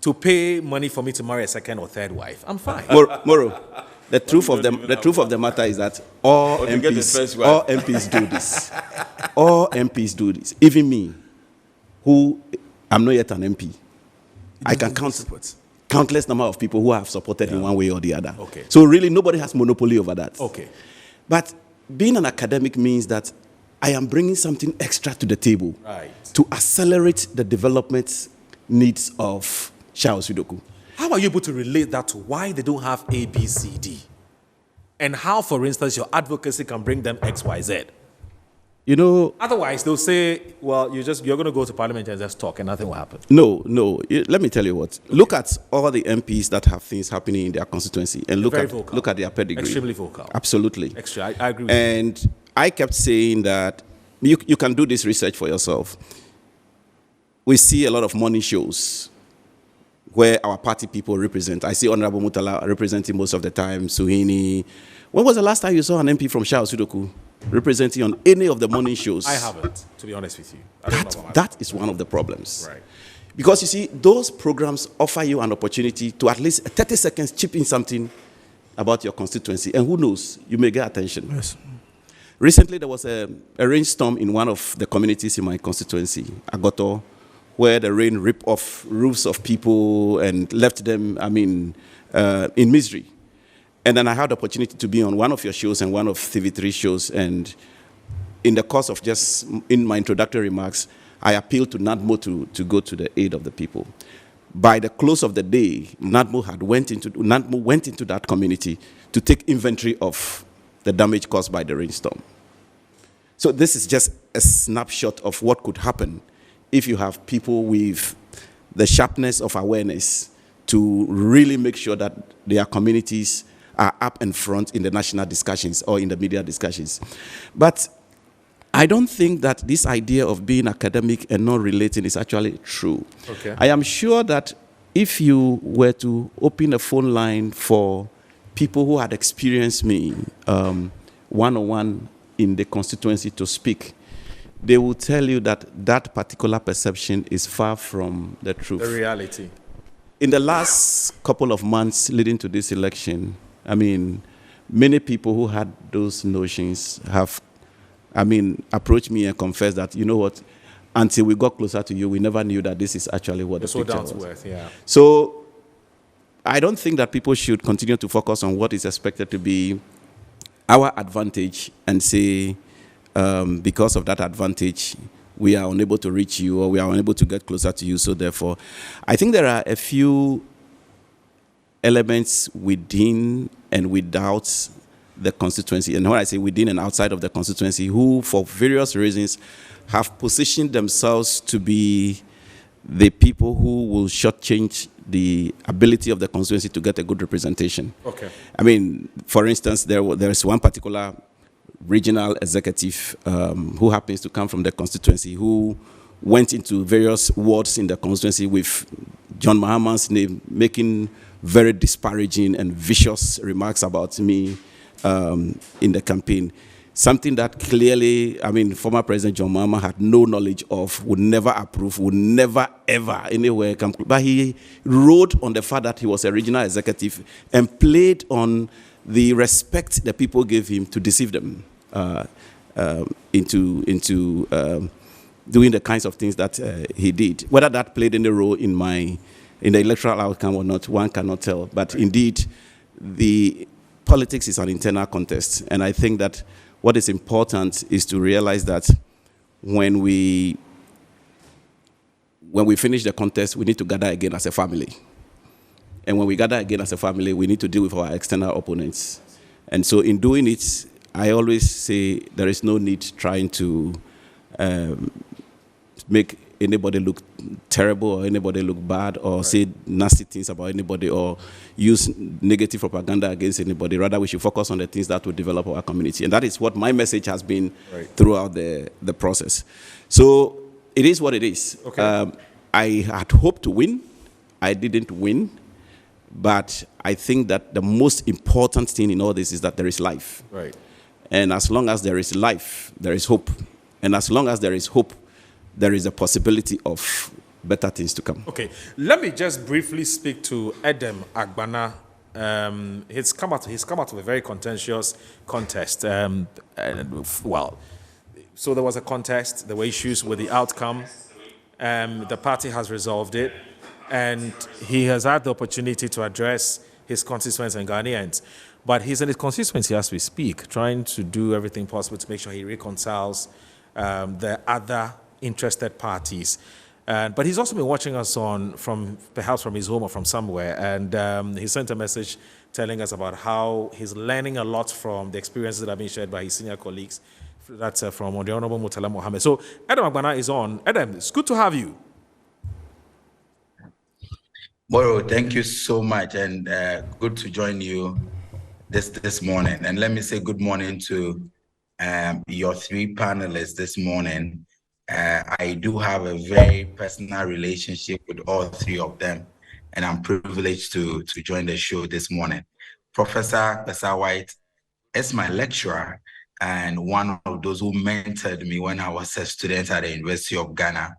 Speaker 1: to pay money for me to marry a second or third wife, I'm fine.
Speaker 3: Moro, the truth of the matter is that all MPs do this. All MPs do this. Even me, who I'm not yet an MP, I can count countless number of people who have supported in one way or the other.
Speaker 1: Okay.
Speaker 3: So really, nobody has monopoly over that.
Speaker 1: Okay.
Speaker 3: But being an academic means that I am bringing something extra to the table to accelerate the development needs of Charles Sudoku.
Speaker 1: How are you able to relate that to why they don't have A, B, C, D? and how, for instance, your advocacy can bring them X, Y, Z.
Speaker 3: You know,
Speaker 1: otherwise they'll say, well, you're going to go to parliament and just talk and nothing will happen.
Speaker 3: No. Let me tell you what. Okay. Look at all the MPs that have things happening in their constituency and look at their pedigree.
Speaker 1: Extremely vocal.
Speaker 3: Absolutely.
Speaker 1: I agree with you.
Speaker 3: And I kept saying that you can do this research for yourself. We see a lot of morning shows where our party people represent. I see Honorable Mutala representing most of the time, Suhini. When was the last time you saw an MP from Shao Sudoku representing on any of the morning shows?
Speaker 1: I haven't, to be honest with you. I don't know about
Speaker 3: that is one of the problems.
Speaker 1: Right.
Speaker 3: Because you see, those programs offer you an opportunity to at least 30 seconds chip in something about your constituency. And who knows, you may get attention.
Speaker 2: Yes.
Speaker 3: Recently, there was a rainstorm in one of the communities in my constituency, Agoto, where the rain ripped off roofs of people and left them, in misery. And then I had the opportunity to be on one of your shows and one of TV3 shows. And in the course of just in my introductory remarks, I appealed to NADMO to go to the aid of the people. By the close of the day, NADMO went into that community to take inventory of the damage caused by the rainstorm. So this is just a snapshot of what could happen if you have people with the sharpness of awareness to really make sure that their communities are up and front in the national discussions or in the media discussions. But I don't think that this idea of being academic and not relating is actually true.
Speaker 1: Okay.
Speaker 3: I am sure that if you were to open a phone line for people who had experienced me one-on-one in the constituency to speak, they will tell you that that particular perception is far from the truth.
Speaker 1: The reality.
Speaker 3: In the last couple of months leading to this election, many people who had those notions have, approached me and confessed that, you know what, until we got closer to you, we never knew that this is actually what the picture was.
Speaker 1: Worth, yeah.
Speaker 3: So I don't think that people should continue to focus on what is expected to be our advantage and say, because of that advantage, we are unable to reach you or we are unable to get closer to you. So therefore, I think there are a few elements within and without the constituency, and when I say within and outside of the constituency, who for various reasons have positioned themselves to be the people who will shortchange the ability of the constituency to get a good representation.
Speaker 1: Okay.
Speaker 3: For instance, there is one particular regional executive who happens to come from the constituency who went into various wards in the constituency with John Mahaman's name, making very disparaging and vicious remarks about me in the campaign. Something that clearly, former President John Mahama had no knowledge of, would never approve, would never, ever, anywhere come. But he wrote on the fact that he was a regional executive and played on the respect that people gave him to deceive them into doing the kinds of things that he did. Whether that played any role in the electoral outcome or not, one cannot tell. But indeed, the politics is an internal contest. And I think that what is important is to realize that when we finish the contest, we need to gather again as a family. And when we gather again as a family, we need to deal with our external opponents. And so in doing it, I always say there is no need trying to make anybody look terrible or anybody look bad or say nasty things about anybody or use negative propaganda against anybody. Rather, we should focus on the things that will develop our community. And that is what my message has been throughout the process. So it is what it is.
Speaker 1: Okay.
Speaker 3: I had hoped to win. I didn't win. But I think that the most important thing in all this is that there is life.
Speaker 1: Right.
Speaker 3: And as long as there is life, there is hope. And as long as there is hope, there is a possibility of better things to come. Okay.
Speaker 1: Let me just briefly speak to Edem Agbana. He's come out of a very contentious contest. So there was a contest. There were issues with the outcome. The party has resolved it. And he has had the opportunity to address his constituents and Ghanaians. But he's in his constituency as we speak, trying to do everything possible to make sure he reconciles the other interested parties. But he's also been watching us perhaps from his home or from somewhere. And he sent a message telling us about how he's learning a lot from the experiences that have been shared by his senior colleagues. That's from the Honorable Murtala Mohammed. So Adam Agbana is on. Adam, it's good to have you.
Speaker 5: Moro, thank you so much, and good to join you this morning. And let me say good morning to your three panelists this morning. I do have a very personal relationship with all three of them, and I'm privileged to join the show this morning. Professor Besa White is my lecturer and one of those who mentored me when I was a student at the University of Ghana.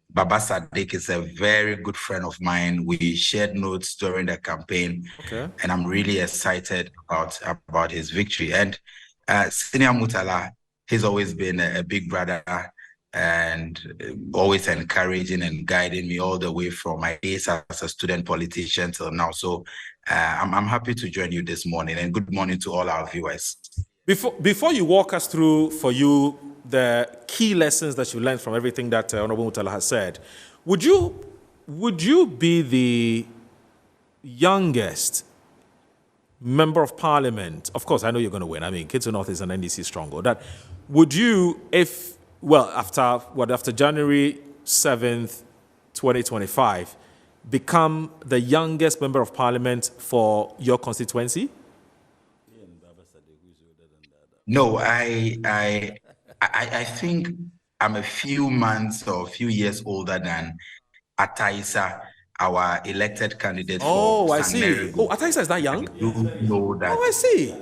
Speaker 5: Baba Sadiq is a very good friend of mine. We shared notes during the campaign, and I'm really excited about his victory. And Senior Murtala, he's always been a big brother and always encouraging and guiding me all the way from my days as a student politician till now. So I'm happy to join you this morning, and good morning to all our viewers.
Speaker 1: Before you walk us through, for you, the key lessons that you learned from everything that Honorable Murtala has said, would you be the youngest member of parliament? Of course, I know you're going to win. I mean, Kittu North is an NDC stronghold. That would you, after January 7th, 2025, become the youngest member of parliament for your constituency?
Speaker 5: No, I think I'm a few months or a few years older than Ataisa, our elected candidate for
Speaker 1: I see. Oh, Ataisa is that young?
Speaker 5: I do know that.
Speaker 1: Oh, I see.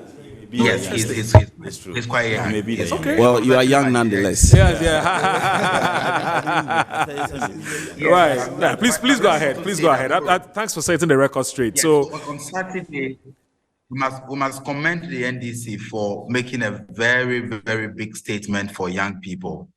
Speaker 5: Yes, he's quite young.
Speaker 3: Maybe
Speaker 1: okay.
Speaker 3: Well, you are young nonetheless.
Speaker 1: Yeah. Right. Yeah, please go ahead. Please go ahead. Thanks for setting the record straight.
Speaker 5: Yes,
Speaker 1: so
Speaker 5: on Saturday, we must commend the NDC for making a very, very big statement for young people.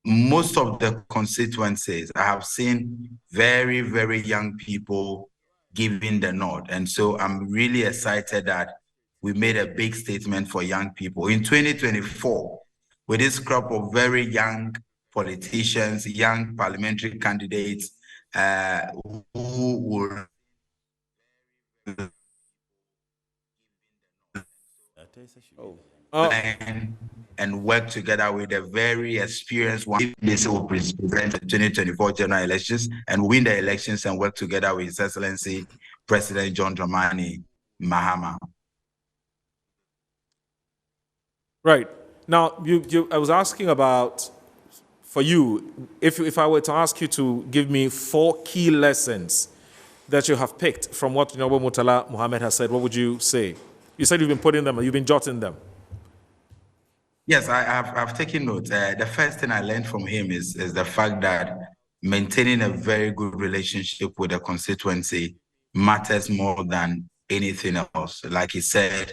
Speaker 5: Most of the constituencies, I have seen very, very young people giving the nod. And so I'm really excited that we made a big statement for young people. In 2024, with this crop of very young politicians, young parliamentary candidates who will and work together with a very experienced one. This will present the 2024 general elections and win the elections and work together with His Excellency President John Dramani Mahama.
Speaker 1: Right. Now, I was asking about, for you, if I were to ask you to give me 4 key lessons that you have picked from what Honorable Murtala Mohammed has said, what would you say? You said you've been putting them, you've been jotting them.
Speaker 5: Yes, I've taken notes. The first thing I learned from him is the fact that maintaining a very good relationship with the constituency matters more than anything else. Like he said,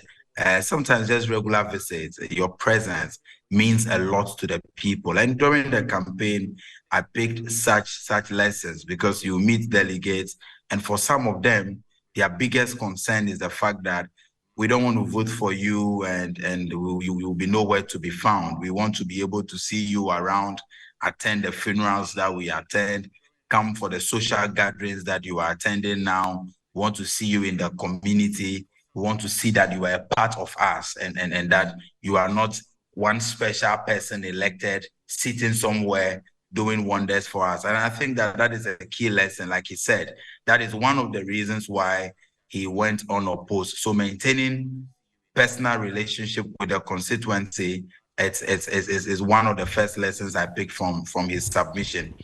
Speaker 5: sometimes just regular visits, your presence means a lot to the people. And during the campaign, I picked such lessons because you meet delegates, and for some of them, their biggest concern is the fact that we don't want to vote for you and you will be nowhere to be found. We want to be able to see you around, attend the funerals that we attend, come for the social gatherings that you are attending now. We want to see you in the community. We want to see that you are a part of us and that you are not one special person elected sitting somewhere doing wonders for us. And I think that is a key lesson. Like he said, that is one of the reasons why he went unopposed. So maintaining personal relationship with the constituency is one of the first lessons I picked from his submission.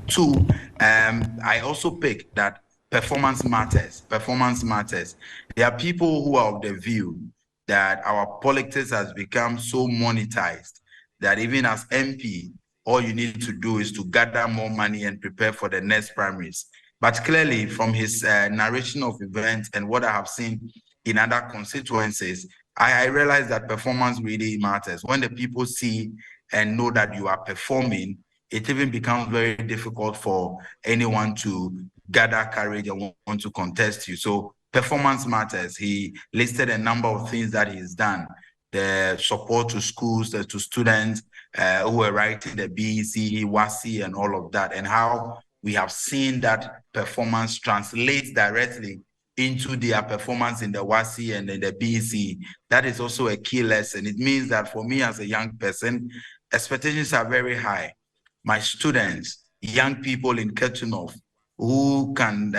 Speaker 5: 2, I also picked that performance matters. Performance matters. There are people who are of the view that our politics has become so monetized that even as MP, all you need to do is to gather more money and prepare for the next primaries. But clearly, from his narration of events and what I have seen in other constituencies, I realize that performance really matters. When the people see and know that you are performing, it even becomes very difficult for anyone to gather courage and want to contest you. So performance matters. He listed a number of things that he's done. The support to schools, to students, who were writing the BEC, WASI, and all of that, and how we have seen that performance translate directly into their performance in the WASI and in the BEC. That is also a key lesson. It means that for me as a young person, expectations are very high. My students, young people in Ketunov, who can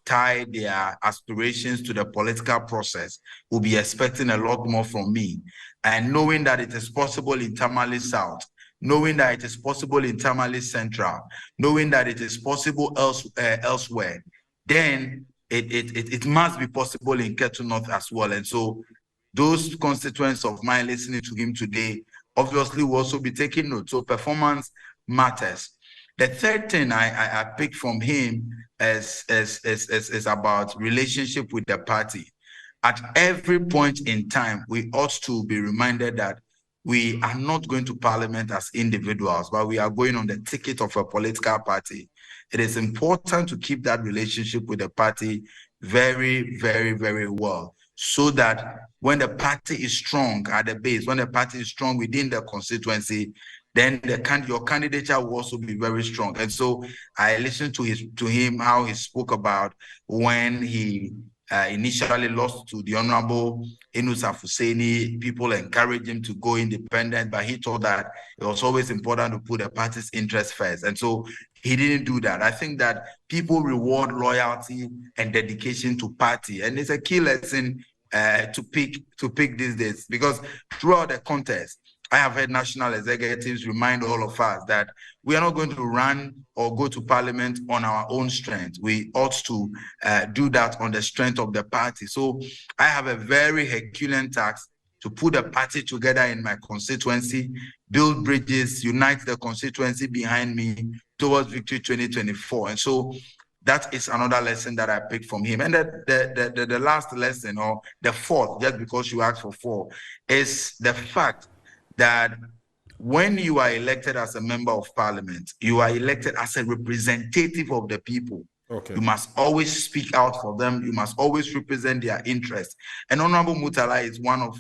Speaker 5: tie their aspirations to the political process, will be expecting a lot more from me. And knowing that it is possible in Tamale South, knowing that it is possible in Tamale Central, knowing that it is possible elsewhere, then it must be possible in Ketu North as well. And so those constituents of mine listening to him today obviously will also be taking note. So performance matters. The third thing I picked from him is about relationship with the party. At every point in time, we ought to be reminded that we are not going to parliament as individuals, but we are going on the ticket of a political party. It is important to keep that relationship with the party very, very, very well, so that when the party is strong at the base, when the party is strong within the constituency, then your candidature will also be very strong. And so I listened to him, how he spoke about when he initially lost to the Honorable Inusa Fuseni. People encouraged him to go independent, but he thought that it was always important to put the party's interest first. And so he didn't do that. I think that people reward loyalty and dedication to party. And it's a key lesson to pick these days, because throughout the contest, I have heard national executives remind all of us that we are not going to run or go to parliament on our own strength. We ought to do that on the strength of the party. So I have a very Herculean task to put a party together in my constituency, build bridges, unite the constituency behind me towards Victory 2024. And so that is another lesson that I picked from him. And the last lesson, or the fourth, just because you asked for four, is the fact that when you are elected as a member of parliament, you are elected as a representative of the people. Okay. You must always speak out for them. You must always represent their interests. And Honorable Mutala is one of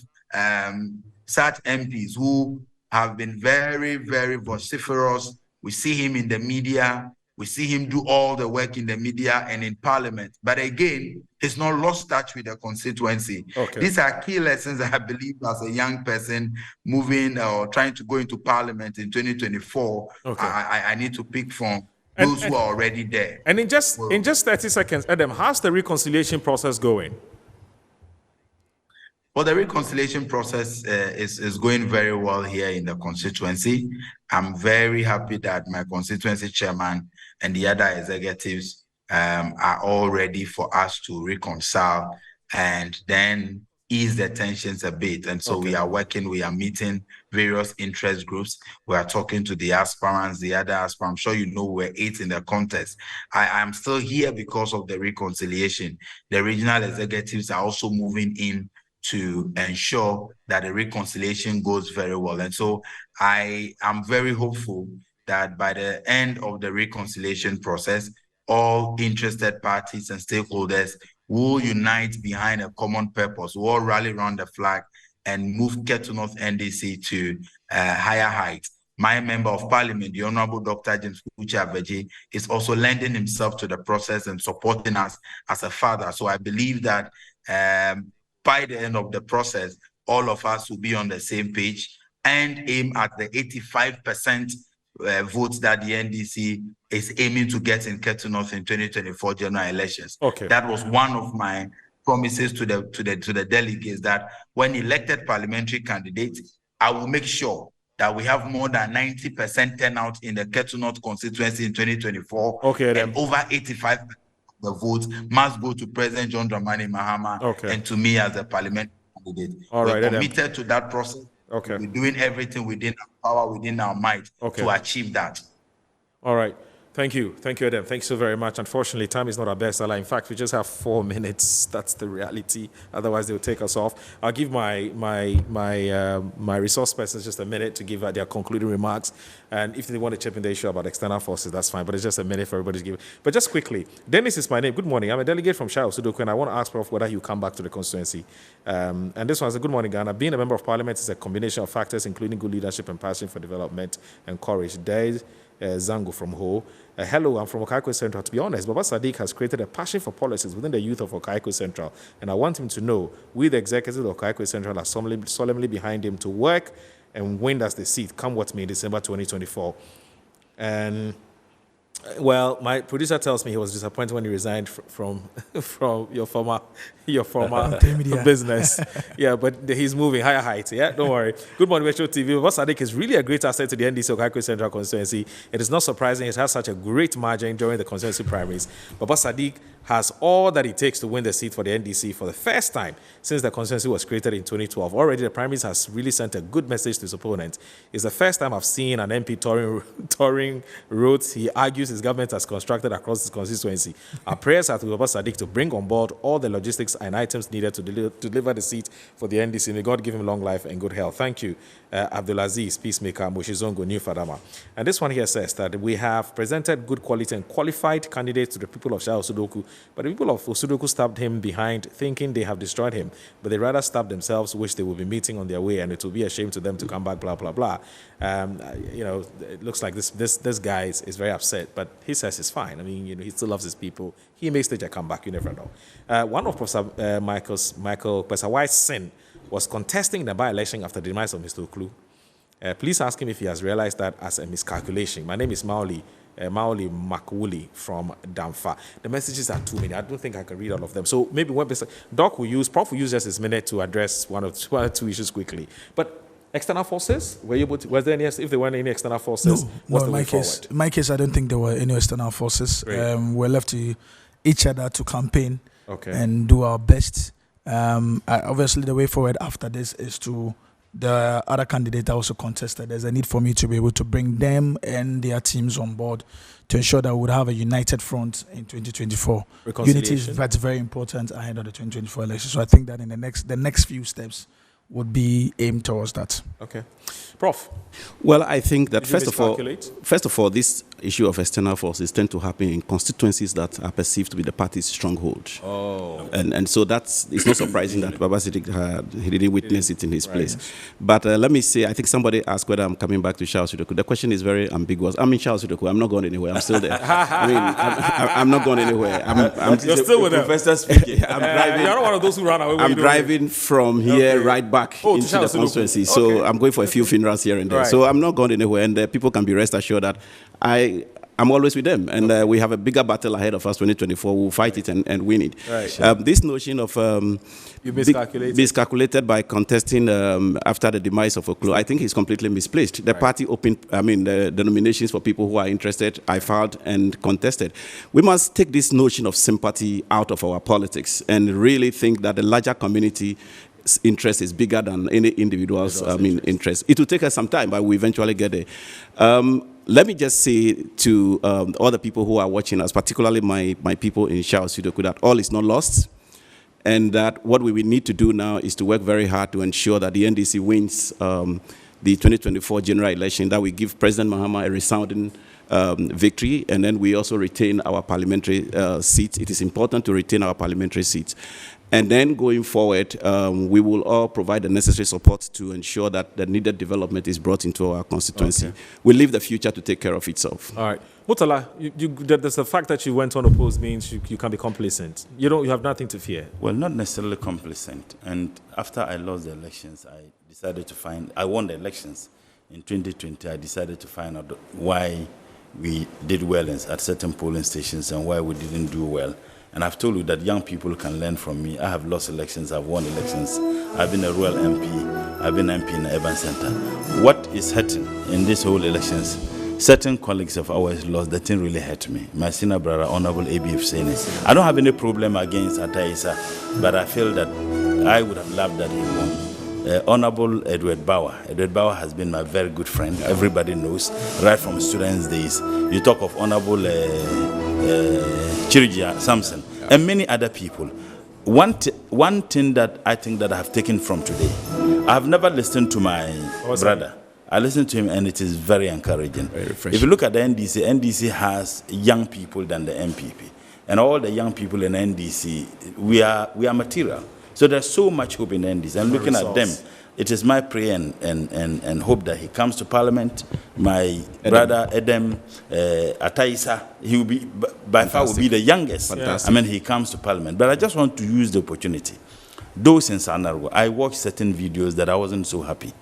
Speaker 5: such MPs who have been very, very vociferous. We see him in the media. We see him do all the work in the media and in parliament. But again, he's not lost touch with the constituency. Okay. These are key lessons I believe as a young person moving or trying to go into parliament in 2024, okay. I need to pick from those who are already there.
Speaker 1: And in just 30 seconds, Adam, how's the reconciliation process going?
Speaker 5: Well, the reconciliation process is going very well here in the constituency. I'm very happy that my constituency chairman and the other executives are all ready for us to reconcile and then ease the tensions a bit. And so we are working, we are meeting various interest groups. We are talking to the aspirants, the other aspirants. I'm sure you know we're 8 in the contest. I am still here because of the reconciliation. The regional executives are also moving in to ensure that the reconciliation goes very well. And so I am very hopeful that by the end of the reconciliation process, all interested parties and stakeholders will unite behind a common purpose, will all rally around the flag and move Ketu North NDC to higher heights. My member of parliament, the Honorable Dr. James Kuchi, is also lending himself to the process and supporting us as a father. So I believe that by the end of the process, all of us will be on the same page and aim at the 85% votes that the NDC is aiming to get in Ketu North in 2024 general elections. Okay. That was one of my promises to the delegates, that when elected parliamentary candidates, I will make sure that we have more than 90% turnout in the Ketu North constituency in 2024. Okay, and over 85% the votes must go to President John Dramani Mahama and to me as a parliamentary candidate. We're committed to that process. We're doing everything within our power, within our might to achieve that.
Speaker 1: All right. Thank you, Adam. Thanks so very much. Unfortunately, time is not our best ally. In fact, we just have 4 minutes. That's the reality. Otherwise, they will take us off. I'll give my resource persons just a minute to give their concluding remarks. And if they want to chip in the issue about external forces, that's fine. But it's just a minute for everybody to give. But just quickly, Dennis is my name. Good morning. I'm a delegate from Shao Sudoku, and I want to ask Prof whether he'll come back to the constituency. And this one's a good morning, Ghana. Being a member of parliament is a combination of factors, including good leadership and passion for development and courage. There's Zango from Ho. Hello, I'm from Okaiko Central. To be honest, Baba Sadiq has created a passion for policies within the youth of Okaiko Central, and I want him to know we, the executives of Okaiko Central, are solemnly behind him to work and win us the seat, come what may, December 2024. And well, my producer tells me he was disappointed when he resigned from your former business. Yeah, but he's moving higher heights. Yeah, don't worry. Good morning, Metro TV. Baba Sadiq is really a great asset to the NDC Okaiko Central constituency. It is not surprising it has such a great margin during the constituency primaries. Baba Sadiq has all that it takes to win the seat for the NDC for the first time since the constituency was created in 2012. Already, the primaries has really sent a good message to his opponents. It's the first time I've seen an MP touring roads he argues his government has constructed across his constituency. Our prayers are to Baba Sadiq to bring on board all the logistics and items needed to deliver the seat for the NDC. May God give him long life and good health. Thank you, Abdulaziz, Peacemaker, Moshizongo, New Fadama. And this one here says that we have presented good quality and qualified candidates to the people of Shao Sudoku, but the people of Sudoku stabbed him behind, thinking they have destroyed him, but they rather stabbed themselves, which they will be meeting on their way, and it will be a shame to them to come back, blah, blah, blah. It looks like this guy is very upset, but he says it's fine. I mean, he still loves his people. He may stage a comeback, you never know. One of Professor Michael Pesawai's sin was contesting the by-election after the demise of Mr. Oklu. Please ask him if he has realized that as a miscalculation. My name is Maoli Makwuli from Damfa. The messages are too many. I don't think I can read all of them. So maybe Prof will use just his minute to address one or two issues quickly. But external forces, was there any, if there weren't any external forces?
Speaker 2: No, in my case, I don't think there were any external forces. Right. We're left to each other to campaign and do our best. Obviously, the way forward after this is to the other candidate also contested. There's a need for me to be able to bring them and their teams on board to ensure that we would have a united front in 2024. Unity is very important ahead of the 2024 election. So I think that in the next few steps would be aimed towards that.
Speaker 1: Okay. Prof?
Speaker 3: Well, I think that first of all, this issue of external forces tend to happen in constituencies that are perceived to be the party's stronghold.
Speaker 1: Oh.
Speaker 3: And so it's not surprising that Baba Sadiq he didn't witness it in his place. But let me say, I think somebody asked whether I'm coming back to Shao Sudoku. The question is very ambiguous. I'm in Shao Sudoku. I'm not going anywhere. I'm still there. I mean, I'm not going anywhere.
Speaker 1: You're still with
Speaker 3: Professor speaking.
Speaker 1: I'm driving. You're not one of those who run away.
Speaker 3: I'm driving from here right back into the constituency. So I'm going for a few funerals here and there. Right. So I'm not going anywhere, and people can be rest assured that I'm always with them, and we have a bigger battle ahead of us. 2024, we'll fight it and win it. Right. This notion of
Speaker 1: you
Speaker 3: miscalculated by contesting after the demise of Oklo, I think is completely misplaced. The party opened, the nominations for people who are interested. I filed and contested. We must take this notion of sympathy out of our politics and really think that the larger community interest is bigger than any individual's interest. It will take us some time, but we eventually get there. Let me just say to all the people who are watching us, particularly my people in Shao Sudoku, that all is not lost, and that what we will need to do now is to work very hard to ensure that the NDC wins the 2024 general election, that we give President Mahama a resounding victory, and then we also retain our parliamentary seats. It is important to retain our parliamentary seats. And then going forward, we will all provide the necessary support to ensure that the needed development is brought into our constituency. Okay. We leave the future to take care of itself.
Speaker 1: All right. Mutala, there's the fact that you went unopposed means you can be complacent. You have nothing to fear.
Speaker 4: Well, not necessarily complacent. And after I lost the elections, I won the elections in 2020. I decided to find out why we did well at certain polling stations and why we didn't do well. And I've told you that young people can learn from me. I have lost elections, I've won elections. I've been a rural MP, I've been MP in the urban center. What is hurting in this whole elections, certain colleagues of ours lost, that thing really hurt me. My senior brother, Honorable ABF Sene. I don't have any problem against Ataisa, but I feel that I would have loved that he won. Honorable Edward Bauer. Edward Bauer has been my very good friend. Everybody knows, right from students' days. You talk of Honorable Chirija Samson and many other people. One thing that I think that I have taken from today, I have never listened to my brother. I listened to him, and it is very encouraging.
Speaker 3: Very
Speaker 4: if you look at the NDC, NDC has young people than the MPP. And all the young people in NDC, we are material. So there's so much hope in NDC. And looking at them, it is my prayer and hope that he comes to Parliament. My brother Edem Ataisa, he will be by far will be the youngest. I mean, he comes to Parliament. But I just want to use the opportunity. Those in Sanargo, I watched certain videos that I wasn't so happy.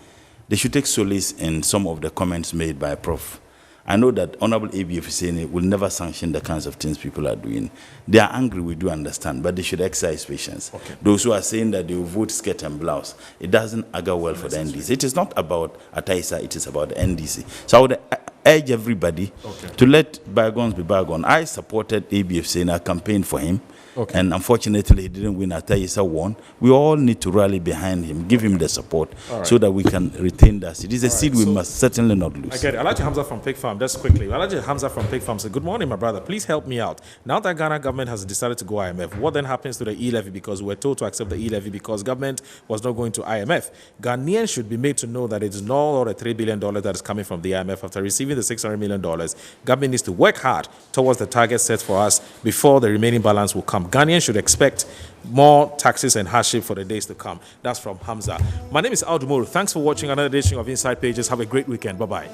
Speaker 4: They should take solace in some of the comments made by Prof. I know that Honorable ABF Hussein will never sanction the kinds of things people are doing. They are angry, we do understand, but they should exercise patience. Okay. Those who are saying that they will vote skirt and blouse, it doesn't augur well for the NDC. It is not about Ataisa, it is about the NDC. So I would urge everybody to let bygones be bygones. I supported ABF Hussein, I campaigned for him. And unfortunately, he didn't win. Ataisa won. We all need to rally behind him, give him the support, so that we can retain that seed. It's a seed we must certainly not lose.
Speaker 1: I get it. Alaji Hamza from Pig Farm, just quickly. Alaji Hamza from Pig Farm said, good morning, my brother. Please help me out. Now that Ghana government has decided to go IMF, what then happens to the e-levy? Because we're told to accept the e-levy because government was not going to IMF. Ghanaians should be made to know that it is not all the $3 billion that is coming from the IMF. After receiving the $600 million, government needs to work hard towards the target set for us before the remaining balance will come. Ghanaians should expect more taxes and hardship for the days to come. That's from Hamza. My name is Aldumoro. Thanks for watching another edition of Inside Pages. Have a great weekend. Bye-bye.